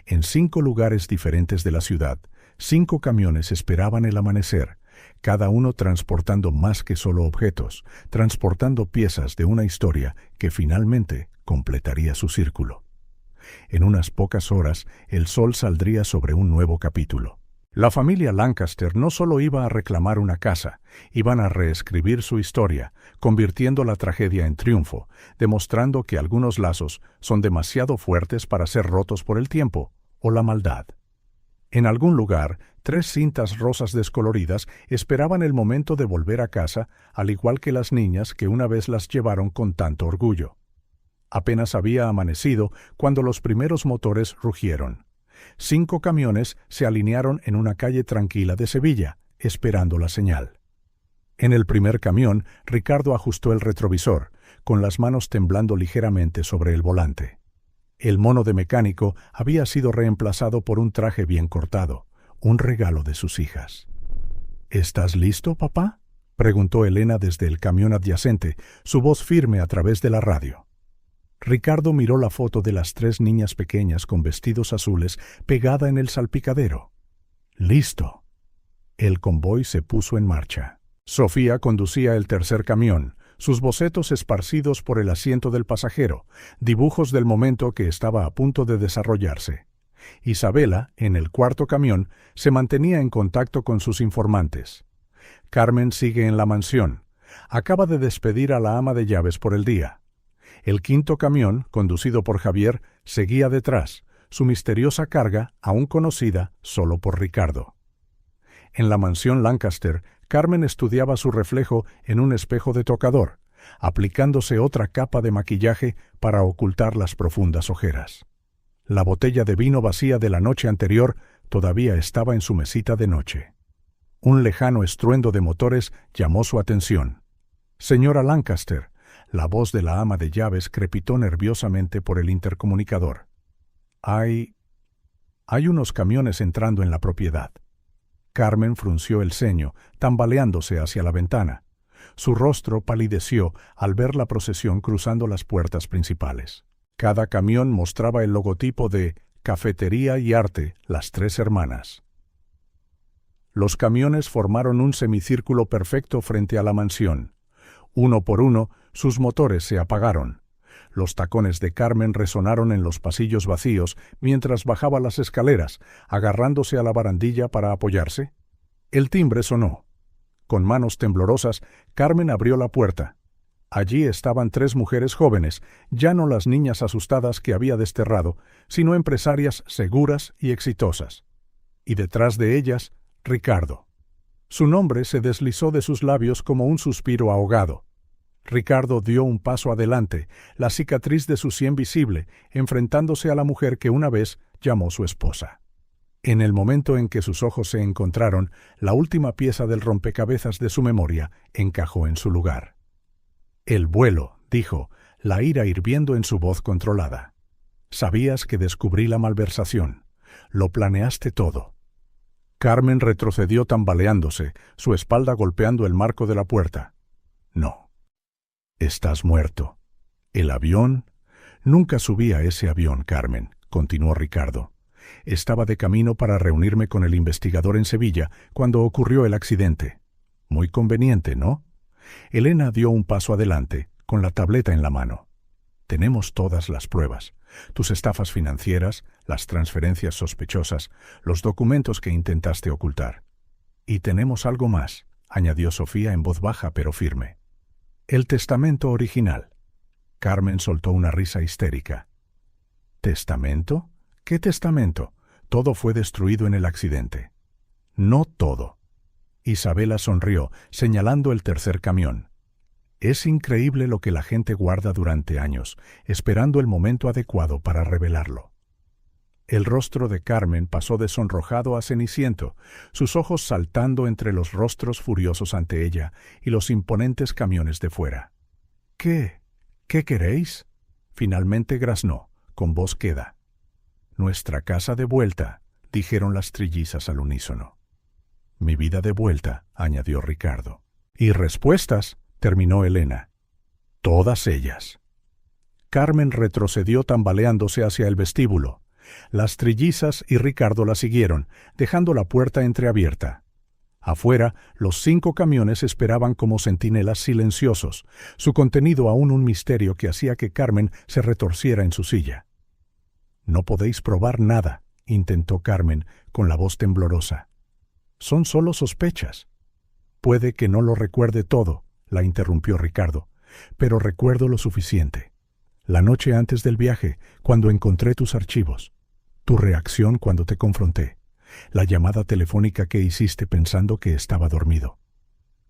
En 5 lugares diferentes de la ciudad, 5 camiones esperaban el amanecer, cada uno transportando más que solo objetos, transportando piezas de una historia que finalmente completaría su círculo. En unas pocas horas, el sol saldría sobre un nuevo capítulo. La familia Lancaster no solo iba a reclamar una casa, iban a reescribir su historia, convirtiendo la tragedia en triunfo, demostrando que algunos lazos son demasiado fuertes para ser rotos por el tiempo o la maldad. En algún lugar, 3 cintas rosas descoloridas esperaban el momento de volver a casa, al igual que las niñas que una vez las llevaron con tanto orgullo. Apenas había amanecido cuando los primeros motores rugieron. 5 camiones se alinearon en una calle tranquila de Sevilla, esperando la señal. En el primer camión, Ricardo ajustó el retrovisor, con las manos temblando ligeramente sobre el volante. El mono de mecánico había sido reemplazado por un traje bien cortado, un regalo de sus hijas. ¿Estás listo, papá?, preguntó Elena desde el camión adyacente, su voz firme a través de la radio. Ricardo miró la foto de las 3 niñas pequeñas con vestidos azules pegada en el salpicadero. ¡Listo! El convoy se puso en marcha. Sofía conducía el tercer camión, sus bocetos esparcidos por el asiento del pasajero, dibujos del momento que estaba a punto de desarrollarse. Isabela, en el cuarto camión, se mantenía en contacto con sus informantes. Carmen sigue en la mansión. Acaba de despedir a la ama de llaves por el día. El quinto camión, conducido por Javier, seguía detrás, su misteriosa carga aún conocida solo por Ricardo. En la mansión Lancaster, Carmen estudiaba su reflejo en un espejo de tocador, aplicándose otra capa de maquillaje para ocultar las profundas ojeras. La botella de vino vacía de la noche anterior todavía estaba en su mesita de noche. Un lejano estruendo de motores llamó su atención. «Señora Lancaster», la voz de la ama de llaves crepitó nerviosamente por el intercomunicador. Hay unos camiones entrando en la propiedad». Carmen frunció el ceño, tambaleándose hacia la ventana. Su rostro palideció al ver la procesión cruzando las puertas principales. Cada camión mostraba el logotipo de Cafetería y Arte, Las Tres Hermanas. Los camiones formaron un semicírculo perfecto frente a la mansión. Uno por uno, sus motores se apagaron. Los tacones de Carmen resonaron en los pasillos vacíos mientras bajaba las escaleras, agarrándose a la barandilla para apoyarse. El timbre sonó. Con manos temblorosas, Carmen abrió la puerta. Allí estaban 3 mujeres jóvenes, ya no las niñas asustadas que había desterrado, sino empresarias seguras y exitosas. Y detrás de ellas, Ricardo. Su nombre se deslizó de sus labios como un suspiro ahogado. Ricardo dio un paso adelante, la cicatriz de su sien visible, enfrentándose a la mujer que una vez llamó su esposa. En el momento en que sus ojos se encontraron, la última pieza del rompecabezas de su memoria encajó en su lugar. El vuelo, dijo, la ira hirviendo en su voz controlada. Sabías que descubrí la malversación. Lo planeaste todo. Carmen retrocedió tambaleándose, su espalda golpeando el marco de la puerta. No. Estás muerto. ¿El avión? Nunca subí a ese avión, Carmen, continuó Ricardo. Estaba de camino para reunirme con el investigador en Sevilla cuando ocurrió el accidente. Muy conveniente, ¿no? Elena dio un paso adelante, con la tableta en la mano. Tenemos todas las pruebas. Tus estafas financieras, las transferencias sospechosas, los documentos que intentaste ocultar. Y tenemos algo más, añadió Sofía en voz baja pero firme. El testamento original. Carmen soltó una risa histérica. ¿Testamento? ¿Qué testamento? Todo fue destruido en el accidente. No todo. Isabela sonrió, señalando el tercer camión. Es increíble lo que la gente guarda durante años, esperando el momento adecuado para revelarlo. El rostro de Carmen pasó de sonrojado a ceniciento, sus ojos saltando entre los rostros furiosos ante ella y los imponentes camiones de fuera. ¿Qué? ¿Qué queréis? Finalmente graznó, con voz queda. Nuestra casa de vuelta, dijeron las trillizas al unísono. Mi vida de vuelta, añadió Ricardo. Y respuestas, terminó Elena. Todas ellas. Carmen retrocedió tambaleándose hacia el vestíbulo. Las trillizas y Ricardo la siguieron, dejando la puerta entreabierta. Afuera, los 5 camiones esperaban como centinelas silenciosos, su contenido aún un misterio que hacía que Carmen se retorciera en su silla. No podéis probar nada, intentó Carmen con la voz temblorosa. Son solo sospechas. Puede que no lo recuerde todo, la interrumpió Ricardo, pero recuerdo lo suficiente. La noche antes del viaje, cuando encontré tus archivos, tu reacción cuando te confronté, la llamada telefónica que hiciste pensando que estaba dormido.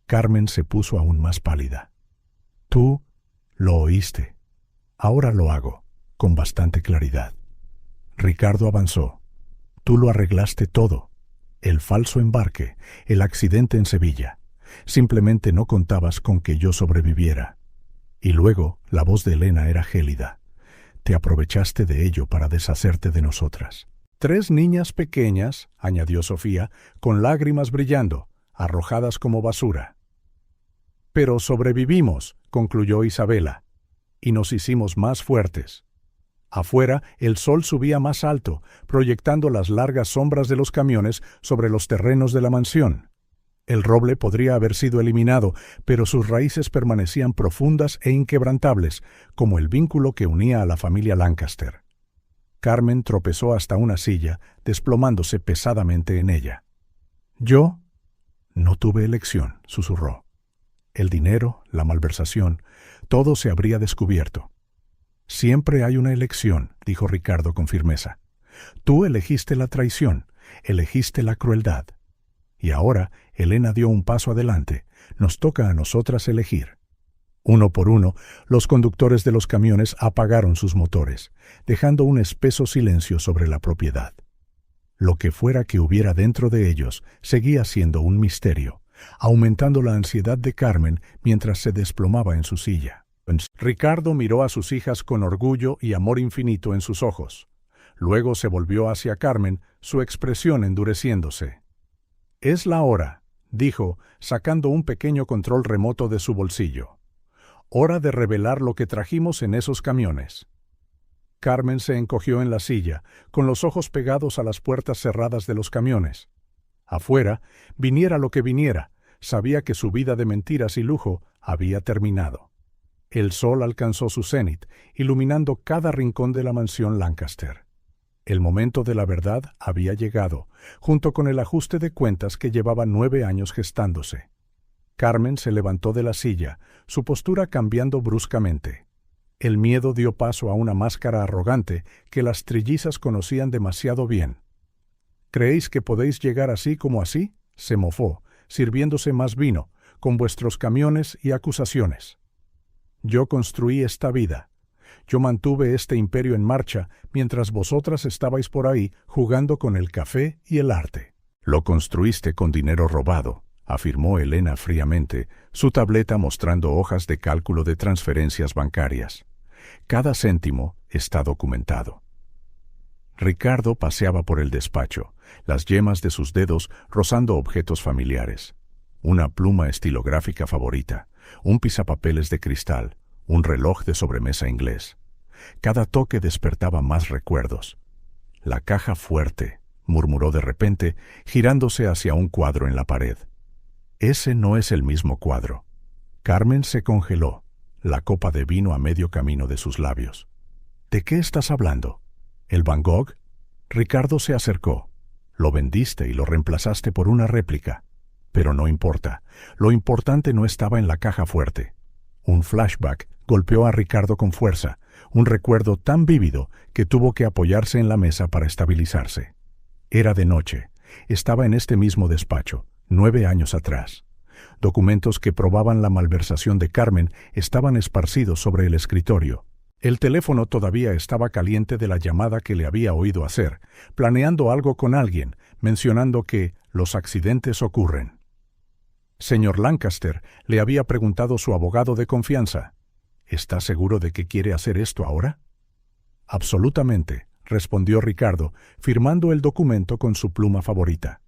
Carmen se puso aún más pálida. Tú lo oíste. Ahora lo hago, con bastante claridad. Ricardo avanzó. Tú lo arreglaste todo. El falso embarque, el accidente en Sevilla. Simplemente no contabas con que yo sobreviviera. Y luego, la voz de Elena era gélida. Te aprovechaste de ello para deshacerte de nosotras. 3 niñas pequeñas, añadió Sofía, con lágrimas brillando, arrojadas como basura. Pero sobrevivimos, concluyó Isabela, y nos hicimos más fuertes. Afuera, el sol subía más alto, proyectando las largas sombras de los camiones sobre los terrenos de la mansión. El roble podría haber sido eliminado, pero sus raíces permanecían profundas e inquebrantables, como el vínculo que unía a la familia Lancaster. Carmen tropezó hasta una silla, desplomándose pesadamente en ella. «Yo no tuve elección», susurró. El dinero, la malversación, todo se habría descubierto. «Siempre hay una elección», dijo Ricardo con firmeza. «Tú elegiste la traición, elegiste la crueldad. Y ahora Elena dio un paso adelante. Nos toca a nosotras elegir». Uno por uno, los conductores de los camiones apagaron sus motores, dejando un espeso silencio sobre la propiedad. Lo que fuera que hubiera dentro de ellos seguía siendo un misterio, aumentando la ansiedad de Carmen mientras se desplomaba en su silla. Ricardo miró a sus hijas con orgullo y amor infinito en sus ojos. Luego se volvió hacia Carmen, su expresión endureciéndose. «Es la hora», dijo, sacando un pequeño control remoto de su bolsillo. «Hora de revelar lo que trajimos en esos camiones». Carmen se encogió en la silla, con los ojos pegados a las puertas cerradas de los camiones. Afuera, viniera lo que viniera, sabía que su vida de mentiras y lujo había terminado. El sol alcanzó su cenit, iluminando cada rincón de la mansión Lancaster. El momento de la verdad había llegado, junto con el ajuste de cuentas que llevaba 9 años gestándose. Carmen se levantó de la silla, su postura cambiando bruscamente. El miedo dio paso a una máscara arrogante que las trillizas conocían demasiado bien. «¿Creéis que podéis llegar así como así?», se mofó, sirviéndose más vino, con vuestros camiones y acusaciones. «Yo construí esta vida. Yo mantuve este imperio en marcha mientras vosotras estabais por ahí jugando con el café y el arte. Lo construiste con dinero robado, afirmó Elena fríamente, su tableta mostrando hojas de cálculo de transferencias bancarias. Cada céntimo está documentado. Ricardo paseaba por el despacho, las yemas de sus dedos rozando objetos familiares. Una pluma estilográfica favorita, un pisapapeles de cristal, un reloj de sobremesa inglés. Cada toque despertaba más recuerdos. La caja fuerte, murmuró de repente, girándose hacia un cuadro en la pared. Ese no es el mismo cuadro. Carmen se congeló, la copa de vino a medio camino de sus labios. ¿De qué estás hablando? ¿El Van Gogh? Ricardo se acercó. Lo vendiste y lo reemplazaste por una réplica. Pero no importa. Lo importante no estaba en la caja fuerte. Un flashback golpeó a Ricardo con fuerza, un recuerdo tan vívido que tuvo que apoyarse en la mesa para estabilizarse. Era de noche. Estaba en este mismo despacho, 9 años atrás. Documentos que probaban la malversación de Carmen estaban esparcidos sobre el escritorio. El teléfono todavía estaba caliente de la llamada que le había oído hacer, planeando algo con alguien, mencionando que los accidentes ocurren. Señor Lancaster, le había preguntado su abogado de confianza. ¿Está seguro de que quiere hacer esto ahora? Absolutamente, respondió Ricardo, firmando el documento con su pluma favorita.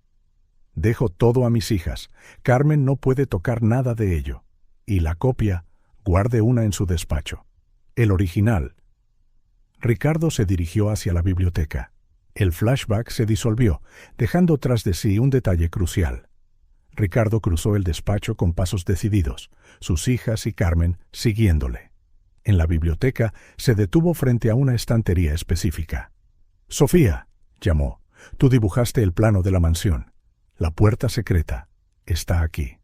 Dejo todo a mis hijas. Carmen no puede tocar nada de ello. Y la copia, guarde una en su despacho. El original. Ricardo se dirigió hacia la biblioteca. El flashback se disolvió, dejando tras de sí un detalle crucial. Ricardo cruzó el despacho con pasos decididos, sus hijas y Carmen siguiéndole. En la biblioteca se detuvo frente a una estantería específica. «Sofía», llamó, «tú dibujaste el plano de la mansión. La puerta secreta está aquí».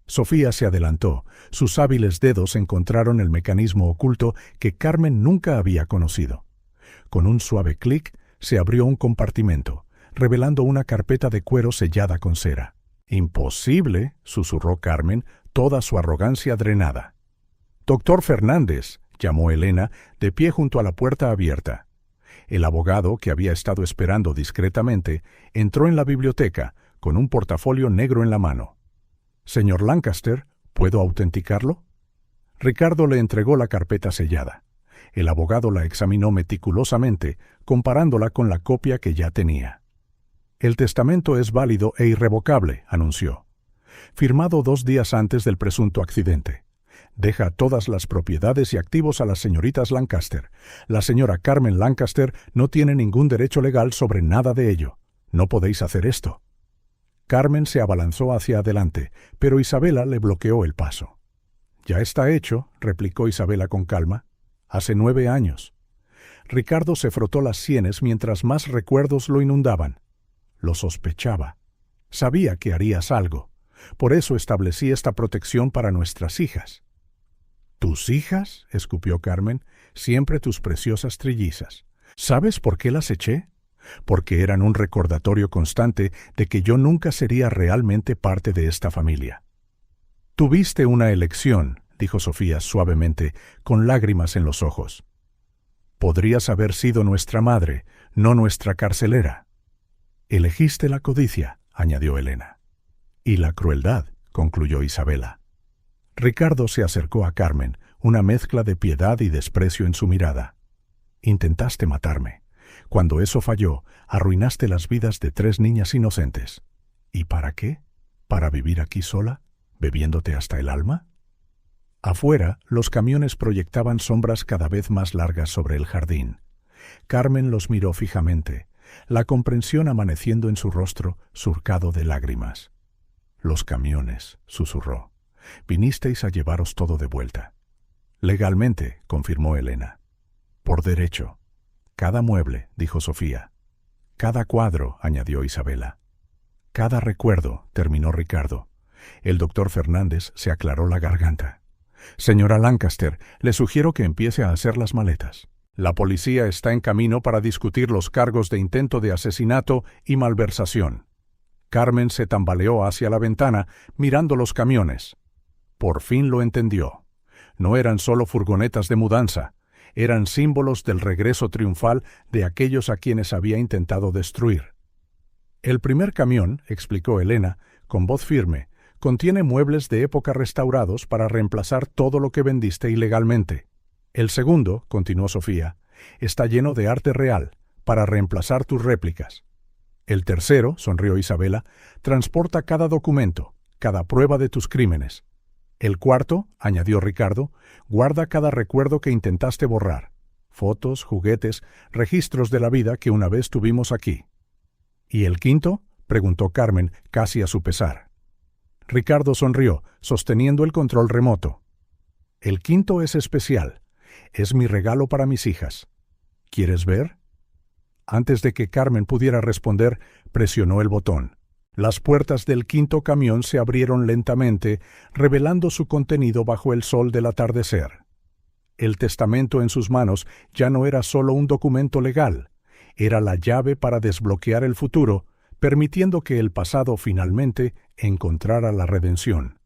Sofía se adelantó. Sus hábiles dedos encontraron el mecanismo oculto que Carmen nunca había conocido. Con un suave clic, se abrió un compartimento, revelando una carpeta de cuero sellada con cera. «Imposible», susurró Carmen, toda su arrogancia drenada. «Doctor Fernández», llamó Elena, de pie junto a la puerta abierta. El abogado, que había estado esperando discretamente, entró en la biblioteca, con un portafolio negro en la mano. «Señor Lancaster, ¿puedo autenticarlo?» Ricardo le entregó la carpeta sellada. El abogado la examinó meticulosamente, comparándola con la copia que ya tenía. «El testamento es válido e irrevocable», anunció. «Firmado 2 días antes del presunto accidente. Deja todas las propiedades y activos a las señoritas Lancaster. La señora Carmen Lancaster no tiene ningún derecho legal sobre nada de ello. No podéis hacer esto». Carmen se abalanzó hacia adelante, pero Isabela le bloqueó el paso. «Ya está hecho», replicó Isabela con calma. «Hace 9 años». Ricardo se frotó las sienes mientras más recuerdos lo inundaban. Lo sospechaba. Sabía que harías algo. Por eso establecí esta protección para nuestras hijas. «¿Tus hijas?», escupió Carmen, «siempre tus preciosas trillizas. ¿Sabes por qué las eché? Porque eran un recordatorio constante de que yo nunca sería realmente parte de esta familia». «Tuviste una elección», dijo Sofía suavemente, con lágrimas en los ojos. «Podrías haber sido nuestra madre, no nuestra carcelera». «Elegiste la codicia», añadió Elena. «Y la crueldad», concluyó Isabela. Ricardo se acercó a Carmen, una mezcla de piedad y desprecio en su mirada. «Intentaste matarme. Cuando eso falló, arruinaste las vidas de 3 niñas inocentes. ¿Y para qué? ¿Para vivir aquí sola, bebiéndote hasta el alma?» Afuera, los camiones proyectaban sombras cada vez más largas sobre el jardín. Carmen los miró fijamente, la comprensión amaneciendo en su rostro surcado de lágrimas. «Los camiones», susurró. «Vinisteis a llevaros todo de vuelta». «Legalmente», confirmó Elena. «Por derecho». «Cada mueble», dijo Sofía. «Cada cuadro», añadió Isabela. «Cada recuerdo», terminó Ricardo. El doctor Fernández se aclaró la garganta. «Señora Lancaster, le sugiero que empiece a hacer las maletas. La policía está en camino para discutir los cargos de intento de asesinato y malversación». Carmen se tambaleó hacia la ventana, mirando los camiones. Por fin lo entendió. No eran solo furgonetas de mudanza. Eran símbolos del regreso triunfal de aquellos a quienes había intentado destruir. El primer camión, explicó Elena, con voz firme, contiene muebles de época restaurados para reemplazar todo lo que vendiste ilegalmente. El segundo, continuó Sofía, está lleno de arte real, para reemplazar tus réplicas. El tercero, sonrió Isabela, transporta cada documento, cada prueba de tus crímenes. El cuarto, añadió Ricardo, guarda cada recuerdo que intentaste borrar. Fotos, juguetes, registros de la vida que una vez tuvimos aquí. ¿Y el quinto? Preguntó Carmen, casi a su pesar. Ricardo sonrió, sosteniendo el control remoto. El quinto es especial. Es mi regalo para mis hijas. ¿Quieres ver? Antes de que Carmen pudiera responder, presionó el botón. Las puertas del quinto camión se abrieron lentamente, revelando su contenido bajo el sol del atardecer. El testamento en sus manos ya no era solo un documento legal, era la llave para desbloquear el futuro, permitiendo que el pasado finalmente encontrara la redención.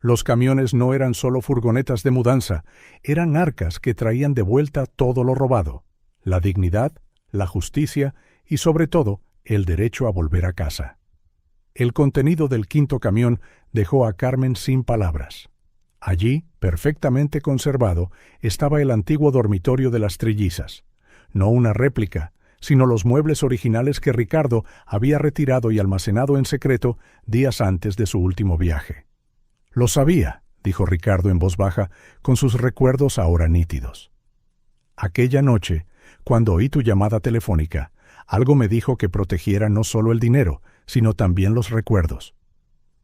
Los camiones no eran solo furgonetas de mudanza, eran arcas que traían de vuelta todo lo robado, la dignidad, la justicia y, sobre todo, el derecho a volver a casa. El contenido del quinto camión dejó a Carmen sin palabras. Allí, perfectamente conservado, estaba el antiguo dormitorio de las trillizas. No una réplica, sino los muebles originales que Ricardo había retirado y almacenado en secreto días antes de su último viaje. «Lo sabía», dijo Ricardo en voz baja, con sus recuerdos ahora nítidos. «Aquella noche, cuando oí tu llamada telefónica, algo me dijo que protegiera no solo el dinero, sino también los recuerdos».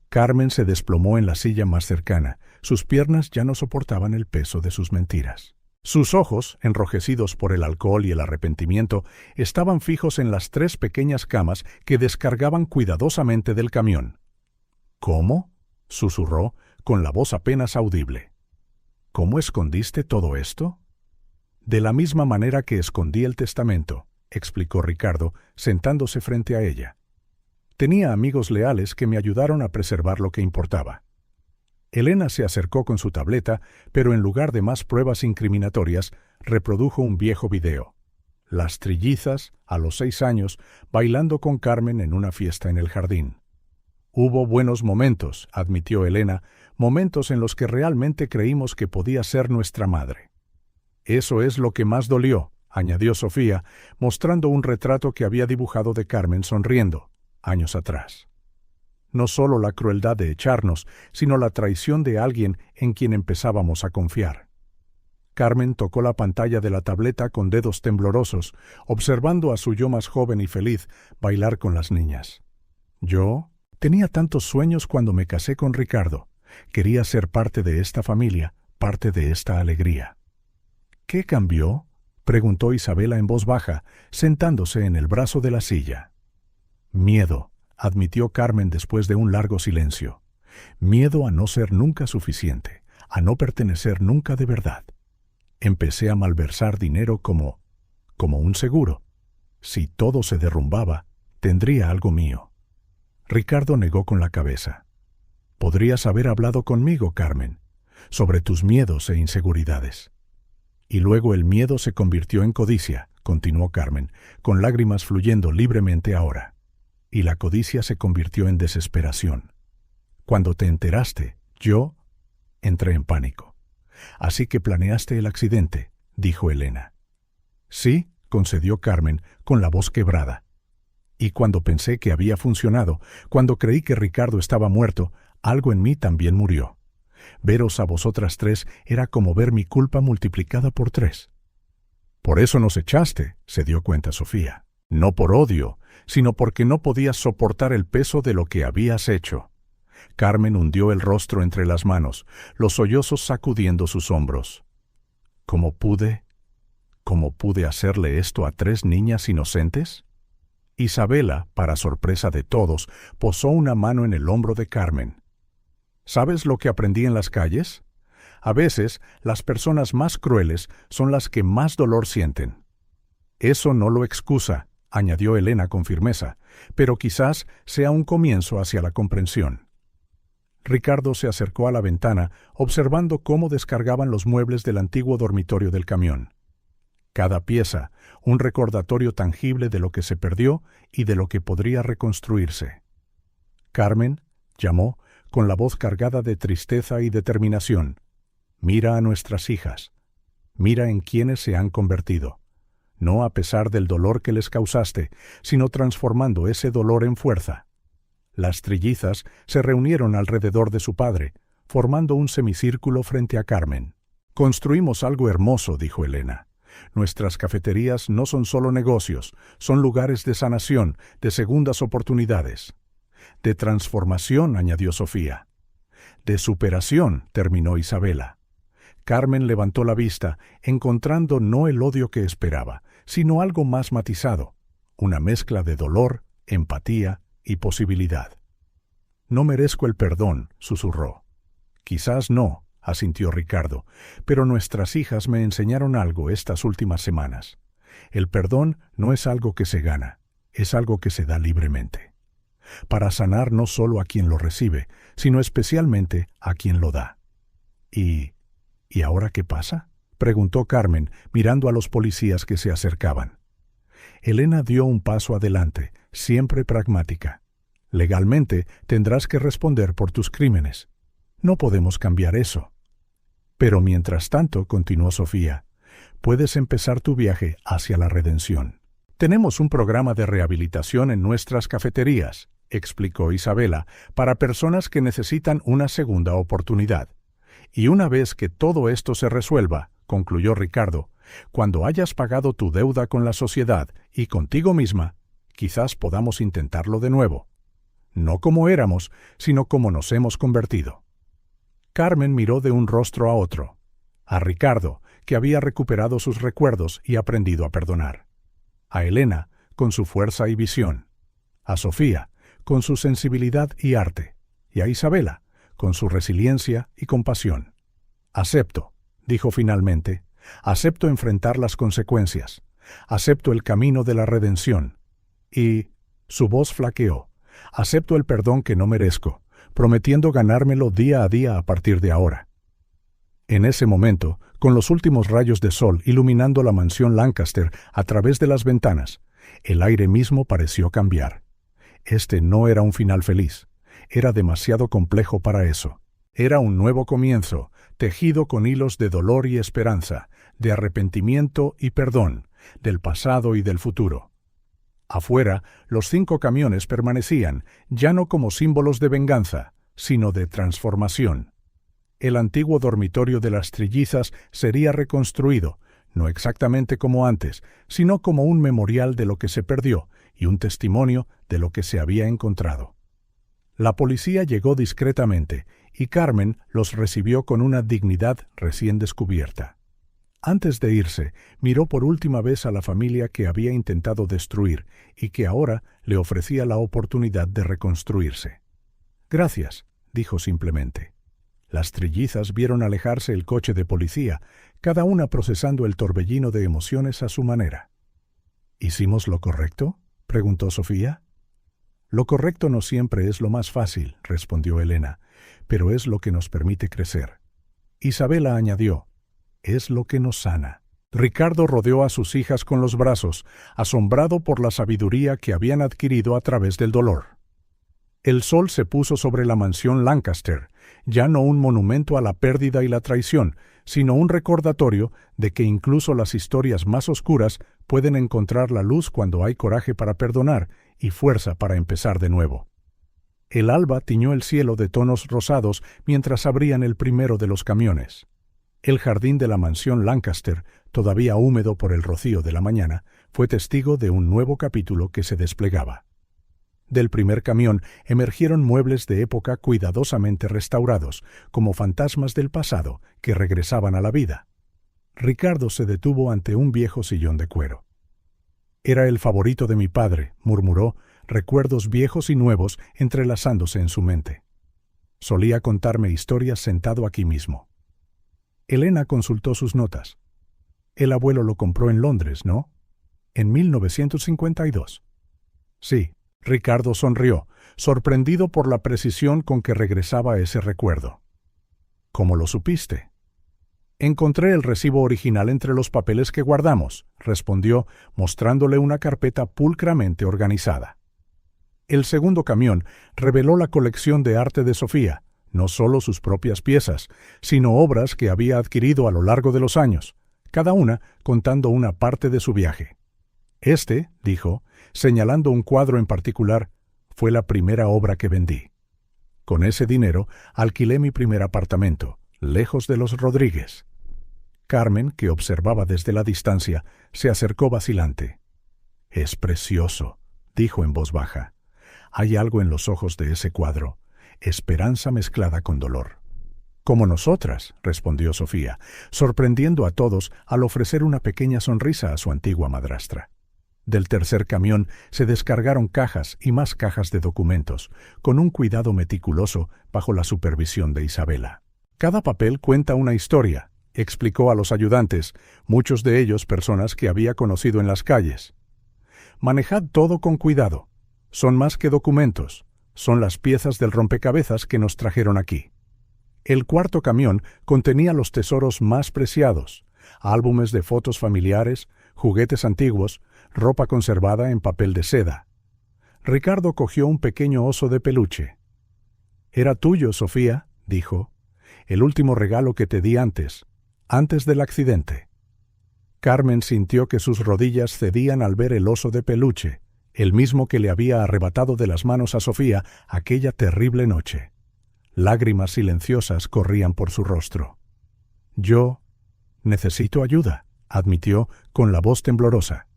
Carmen se desplomó en la silla más cercana. Sus piernas ya no soportaban el peso de sus mentiras. Sus ojos, enrojecidos por el alcohol y el arrepentimiento, estaban fijos en las 3 pequeñas camas que descargaban cuidadosamente del camión. «¿Cómo?», susurró, con la voz apenas audible. «¿Cómo escondiste todo esto?». «De la misma manera que escondí el testamento», explicó Ricardo, sentándose frente a ella. «Tenía amigos leales que me ayudaron a preservar lo que importaba». Elena se acercó con su tableta, pero en lugar de más pruebas incriminatorias, reprodujo un viejo video. Las trillizas, a los 6 años, bailando con Carmen en una fiesta en el jardín. «Hubo buenos momentos», admitió Elena, «momentos en los que realmente creímos que podía ser nuestra madre». «Eso es lo que más dolió», añadió Sofía, mostrando un retrato que había dibujado de Carmen sonriendo, años atrás. No solo la crueldad de echarnos, sino la traición de alguien en quien empezábamos a confiar. Carmen tocó la pantalla de la tableta con dedos temblorosos, observando a su yo más joven y feliz bailar con las niñas. «Yo tenía tantos sueños cuando me casé con Ricardo. Quería ser parte de esta familia, parte de esta alegría». «¿Qué cambió?», preguntó Isabela en voz baja, sentándose en el brazo de la silla. «Miedo», admitió Carmen después de un largo silencio. «Miedo a no ser nunca suficiente, a no pertenecer nunca de verdad. Empecé a malversar dinero como un seguro. Si todo se derrumbaba, tendría algo mío». Ricardo negó con la cabeza. «Podrías haber hablado conmigo, Carmen, sobre tus miedos e inseguridades». «Y luego el miedo se convirtió en codicia», continuó Carmen, con lágrimas fluyendo libremente ahora. «Y la codicia se convirtió en desesperación. Cuando te enteraste, yo entré en pánico. Así que planeaste el accidente», dijo Elena. «Sí», concedió Carmen, con la voz quebrada. «Y cuando pensé que había funcionado, cuando creí que Ricardo estaba muerto, algo en mí también murió. Veros a vosotras 3 era como ver mi culpa multiplicada por 3. «Por eso nos echaste», se dio cuenta Sofía. «No por odio, sino porque no podías soportar el peso de lo que habías hecho». Carmen hundió el rostro entre las manos, los sollozos sacudiendo sus hombros. ¿Cómo pude hacerle esto a 3 niñas inocentes?» Isabela, para sorpresa de todos, posó una mano en el hombro de Carmen. «¿Sabes lo que aprendí en las calles? A veces, las personas más crueles son las que más dolor sienten». «Eso no lo excusa», añadió Elena con firmeza, «pero quizás sea un comienzo hacia la comprensión». Ricardo se acercó a la ventana, observando cómo descargaban los muebles del antiguo dormitorio del camión. Cada pieza, un recordatorio tangible de lo que se perdió y de lo que podría reconstruirse. Carmen, llamó, con la voz cargada de tristeza y determinación. Mira a nuestras hijas. Mira en quienes se han convertido. No a pesar del dolor que les causaste, sino transformando ese dolor en fuerza. Las trillizas se reunieron alrededor de su padre, formando un semicírculo frente a Carmen. Construimos algo hermoso, dijo Elena. Nuestras cafeterías no son solo negocios, son lugares de sanación, de segundas oportunidades. De transformación, añadió Sofía. De superación, terminó Isabela. Carmen levantó la vista, encontrando no el odio que esperaba, sino algo más matizado, una mezcla de dolor, empatía y posibilidad. No merezco el perdón, susurró. Quizás no, asintió Ricardo, pero nuestras hijas me enseñaron algo estas últimas semanas. El perdón no es algo que se gana, es algo que se da libremente. Para sanar no solo a quien lo recibe, sino especialmente a quien lo da. ¿Y ahora qué pasa?, preguntó Carmen, mirando a los policías que se acercaban. Elena dio un paso adelante, siempre pragmática. Legalmente tendrás que responder por tus crímenes. No podemos cambiar eso. Pero mientras tanto, continuó Sofía, puedes empezar tu viaje hacia la redención. Tenemos un programa de rehabilitación en nuestras cafeterías, explicó Isabela, para personas que necesitan una segunda oportunidad. Y una vez que todo esto se resuelva, concluyó Ricardo, cuando hayas pagado tu deuda con la sociedad y contigo misma, quizás podamos intentarlo de nuevo. No como éramos, sino como nos hemos convertido. Carmen miró de un rostro a otro. A Ricardo, que había recuperado sus recuerdos y aprendido a perdonar. A Elena, con su fuerza y visión. A Sofía, con su sensibilidad y arte. Y a Isabela, con su resiliencia y compasión. Acepto, dijo finalmente, acepto enfrentar las consecuencias, acepto el camino de la redención. Y su voz flaqueó, acepto el perdón que no merezco, prometiendo ganármelo día a día a partir de ahora. En ese momento, con los últimos rayos de sol iluminando la mansión Lancaster a través de las ventanas, el aire mismo pareció cambiar. Este no era un final feliz. Era demasiado complejo para eso. Era un nuevo comienzo, tejido con hilos de dolor y esperanza, de arrepentimiento y perdón, del pasado y del futuro. Afuera, los 5 camiones permanecían, ya no como símbolos de venganza, sino de transformación. El antiguo dormitorio de las trillizas sería reconstruido, no exactamente como antes, sino como un memorial de lo que se perdió y un testimonio de lo que se había encontrado. La policía llegó discretamente, y Carmen los recibió con una dignidad recién descubierta. Antes de irse, miró por última vez a la familia que había intentado destruir y que ahora le ofrecía la oportunidad de reconstruirse. «Gracias», dijo simplemente. Las trillizas vieron alejarse el coche de policía, cada una procesando el torbellino de emociones a su manera. «¿Hicimos lo correcto?», preguntó Sofía. «Lo correcto no siempre es lo más fácil», respondió Elena, «pero es lo que nos permite crecer». Isabela añadió, «es lo que nos sana». Ricardo rodeó a sus hijas con los brazos, asombrado por la sabiduría que habían adquirido a través del dolor. El sol se puso sobre la mansión Lancaster, ya no un monumento a la pérdida y la traición, sino un recordatorio de que incluso las historias más oscuras pueden encontrar la luz cuando hay coraje para perdonar y fuerza para empezar de nuevo. El alba tiñó el cielo de tonos rosados mientras abrían el primero de los camiones. El jardín de la mansión Lancaster, todavía húmedo por el rocío de la mañana, fue testigo de un nuevo capítulo que se desplegaba. Del primer camión emergieron muebles de época cuidadosamente restaurados, como fantasmas del pasado que regresaban a la vida. Ricardo se detuvo ante un viejo sillón de cuero. «Era el favorito de mi padre», murmuró, recuerdos viejos y nuevos entrelazándose en su mente. «Solía contarme historias sentado aquí mismo». Elena consultó sus notas. «El abuelo lo compró en Londres, ¿no? En 1952. «Sí». Ricardo sonrió, sorprendido por la precisión con que regresaba ese recuerdo. «¿Cómo lo supiste?». Encontré el recibo original entre los papeles que guardamos, respondió, mostrándole una carpeta pulcramente organizada. El segundo camión reveló la colección de arte de Sofía, no solo sus propias piezas, sino obras que había adquirido a lo largo de los años, cada una contando una parte de su viaje. Este, dijo, señalando un cuadro en particular, fue la primera obra que vendí. Con ese dinero alquilé mi primer apartamento, lejos de los Rodríguez. Carmen, que observaba desde la distancia, se acercó vacilante. «Es precioso», dijo en voz baja. «Hay algo en los ojos de ese cuadro, esperanza mezclada con dolor». «Como nosotras», respondió Sofía, sorprendiendo a todos al ofrecer una pequeña sonrisa a su antigua madrastra. Del tercer camión se descargaron cajas y más cajas de documentos, con un cuidado meticuloso bajo la supervisión de Isabela. «Cada papel cuenta una historia», explicó a los ayudantes, muchos de ellos personas que había conocido en las calles. «Manejad todo con cuidado. Son más que documentos, son las piezas del rompecabezas que nos trajeron aquí». El cuarto camión contenía los tesoros más preciados, álbumes de fotos familiares, juguetes antiguos, ropa conservada en papel de seda. Ricardo cogió un pequeño oso de peluche. «Era tuyo, Sofía», dijo, «el último regalo que te di antes del accidente». Carmen sintió que sus rodillas cedían al ver el oso de peluche, el mismo que le había arrebatado de las manos a Sofía aquella terrible noche. Lágrimas silenciosas corrían por su rostro. «Yo necesito ayuda», admitió con la voz temblorosa.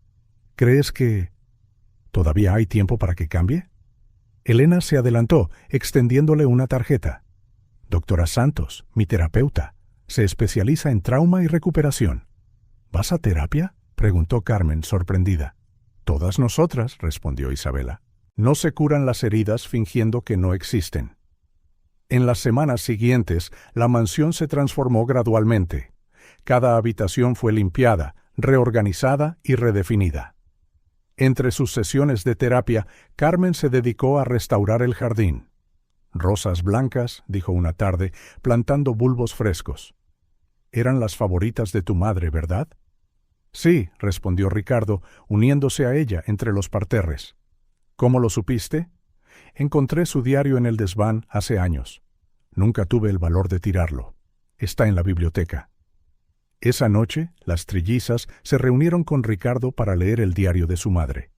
«¿Crees que todavía hay tiempo para que cambie?» Elena se adelantó, extendiéndole una tarjeta. «Doctora Santos, mi terapeuta, se especializa en trauma y recuperación». «¿Vas a terapia?», preguntó Carmen, sorprendida. «Todas nosotras», respondió Isabela. «No se curan las heridas fingiendo que no existen». En las semanas siguientes, la mansión se transformó gradualmente. Cada habitación fue limpiada, reorganizada y redefinida. Entre sus sesiones de terapia, Carmen se dedicó a restaurar el jardín. «Rosas blancas», dijo una tarde, plantando bulbos frescos. «Eran las favoritas de tu madre, ¿verdad?» «Sí», respondió Ricardo, uniéndose a ella entre los parterres. «¿Cómo lo supiste?» «Encontré su diario en el desván hace años. Nunca tuve el valor de tirarlo. Está en la biblioteca». Esa noche, las trillizas se reunieron con Ricardo para leer el diario de su madre.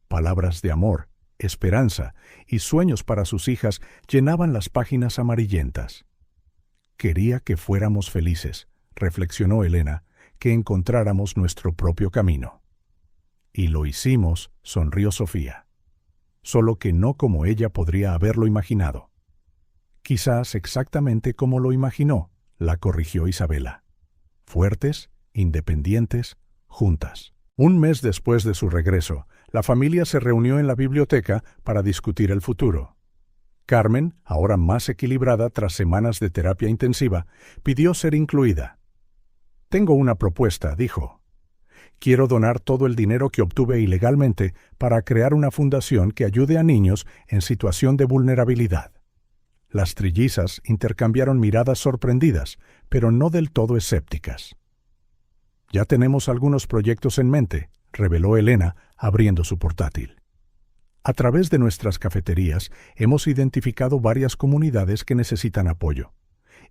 Palabras de amor, esperanza y sueños para sus hijas llenaban las páginas amarillentas. «Quería que fuéramos felices», reflexionó Elena, «que encontráramos nuestro propio camino». «Y lo hicimos», sonrió Sofía. «Solo que no como ella podría haberlo imaginado». «Quizás exactamente como lo imaginó», la corrigió Isabela. «Fuertes, independientes, juntas». Un mes después de su regreso, la familia se reunió en la biblioteca para discutir el futuro. Carmen, ahora más equilibrada tras semanas de terapia intensiva, pidió ser incluida. «Tengo una propuesta», dijo. «Quiero donar todo el dinero que obtuve ilegalmente para crear una fundación que ayude a niños en situación de vulnerabilidad». Las trillizas intercambiaron miradas sorprendidas, pero no del todo escépticas. «Ya tenemos algunos proyectos en mente», reveló Elena, abriendo su portátil. «A través de nuestras cafeterías hemos identificado varias comunidades que necesitan apoyo,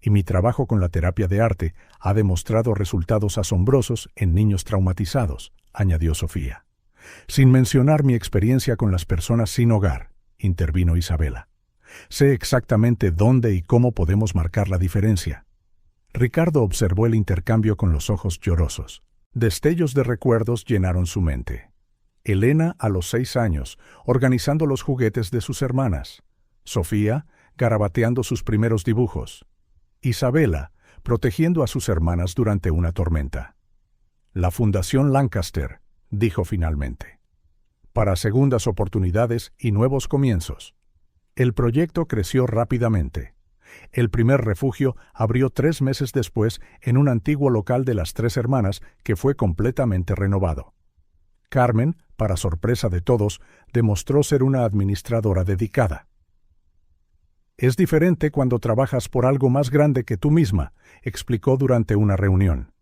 y mi trabajo con la terapia de arte ha demostrado resultados asombrosos en niños traumatizados», añadió Sofía. «Sin mencionar mi experiencia con las personas sin hogar», intervino Isabela. «Sé exactamente dónde y cómo podemos marcar la diferencia». Ricardo observó el intercambio con los ojos llorosos. Destellos de recuerdos llenaron su mente. Elena a los 6 años, organizando los juguetes de sus hermanas. Sofía, garabateando sus primeros dibujos. Isabela, protegiendo a sus hermanas durante una tormenta. «La Fundación Lancaster», dijo finalmente. «Para segundas oportunidades y nuevos comienzos». El proyecto creció rápidamente. El primer refugio abrió 3 meses después en un antiguo local de las 3 hermanas que fue completamente renovado. Carmen, para sorpresa de todos, demostró ser una administradora dedicada. Es diferente cuando trabajas por algo más grande que tú misma, explicó durante una reunión.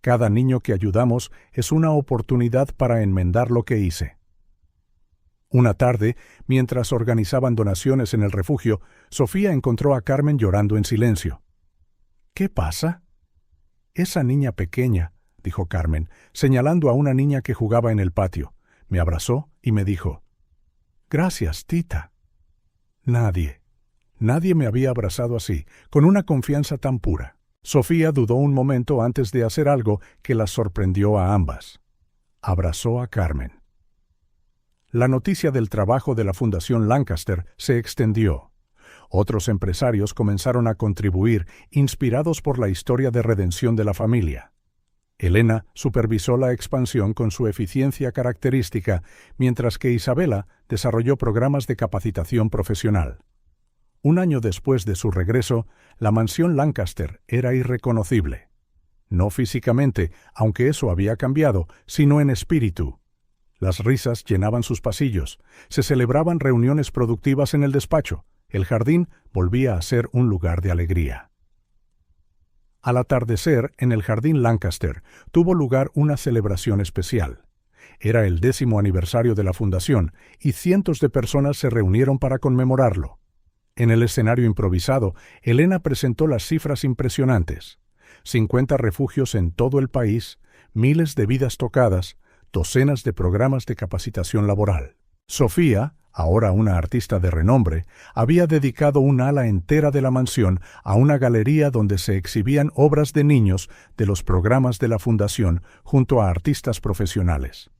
Cada niño que ayudamos es una oportunidad para enmendar lo que hice. Una tarde, mientras organizaban donaciones en el refugio, Sofía encontró a Carmen llorando en silencio. ¿Qué pasa? Esa niña pequeña, dijo Carmen, señalando a una niña que jugaba en el patio. Me abrazó y me dijo: «Gracias, tita». Nadie me había abrazado así, con una confianza tan pura. Sofía dudó un momento antes de hacer algo que las sorprendió a ambas. Abrazó a Carmen. La noticia del trabajo de la Fundación Lancaster se extendió. Otros empresarios comenzaron a contribuir, inspirados por la historia de redención de la familia. Elena supervisó la expansión con su eficiencia característica, mientras que Isabela desarrolló programas de capacitación profesional. Un año después de su regreso, la mansión Lancaster era irreconocible. No físicamente, aunque eso había cambiado, sino en espíritu. Las risas llenaban sus pasillos, se celebraban reuniones productivas en el despacho, el jardín volvía a ser un lugar de alegría. Al atardecer, en el jardín Lancaster, tuvo lugar una celebración especial. Era el 10º aniversario de la fundación y cientos de personas se reunieron para conmemorarlo. En el escenario improvisado, Elena presentó las cifras impresionantes: 50 refugios en todo el país, miles de vidas tocadas, docenas de programas de capacitación laboral. Sofía, ahora una artista de renombre, había dedicado un ala entera de la mansión a una galería donde se exhibían obras de niños de los programas de la fundación junto a artistas profesionales.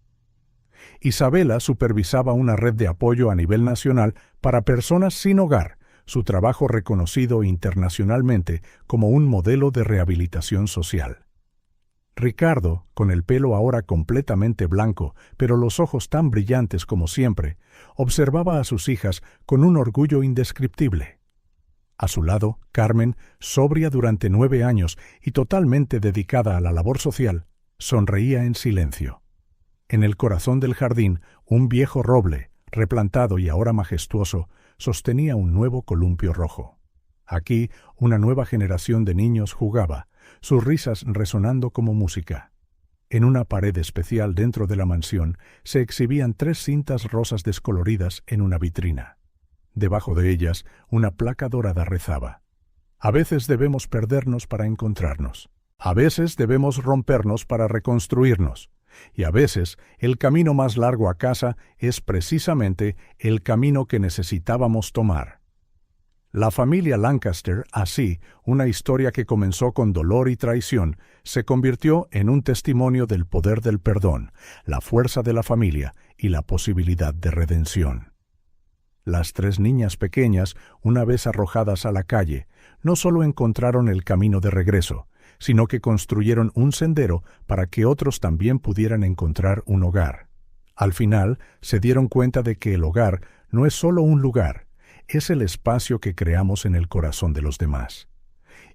Isabela supervisaba una red de apoyo a nivel nacional para personas sin hogar, su trabajo reconocido internacionalmente como un modelo de rehabilitación social. Ricardo, con el pelo ahora completamente blanco, pero los ojos tan brillantes como siempre, observaba a sus hijas con un orgullo indescriptible. A su lado, Carmen, sobria durante 9 años y totalmente dedicada a la labor social, sonreía en silencio. En el corazón del jardín, un viejo roble, replantado y ahora majestuoso, sostenía un nuevo columpio rojo. Aquí, una nueva generación de niños jugaba, sus risas resonando como música. En una pared especial dentro de la mansión se exhibían 3 cintas rosas descoloridas en una vitrina. Debajo de ellas, una placa dorada rezaba: «A veces debemos perdernos para encontrarnos. A veces debemos rompernos para reconstruirnos. Y a veces el camino más largo a casa es precisamente el camino que necesitábamos tomar». La familia Lancaster, así, una historia que comenzó con dolor y traición, se convirtió en un testimonio del poder del perdón, la fuerza de la familia y la posibilidad de redención. Las 3 niñas pequeñas, una vez arrojadas a la calle, no solo encontraron el camino de regreso, sino que construyeron un sendero para que otros también pudieran encontrar un hogar. Al final, se dieron cuenta de que el hogar no es solo un lugar, es el espacio que creamos en el corazón de los demás.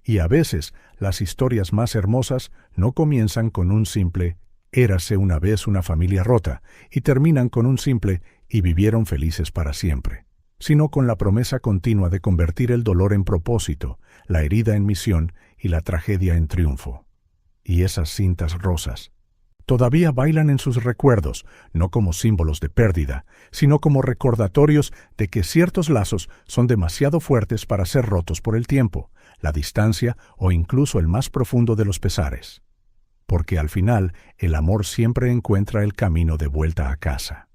Y a veces, las historias más hermosas no comienzan con un simple «érase una vez una familia rota» y terminan con un simple «y vivieron felices para siempre», sino con la promesa continua de convertir el dolor en propósito, la herida en misión y la tragedia en triunfo. Y esas cintas rosas todavía bailan en sus recuerdos, no como símbolos de pérdida, sino como recordatorios de que ciertos lazos son demasiado fuertes para ser rotos por el tiempo, la distancia o incluso el más profundo de los pesares. Porque al final, el amor siempre encuentra el camino de vuelta a casa.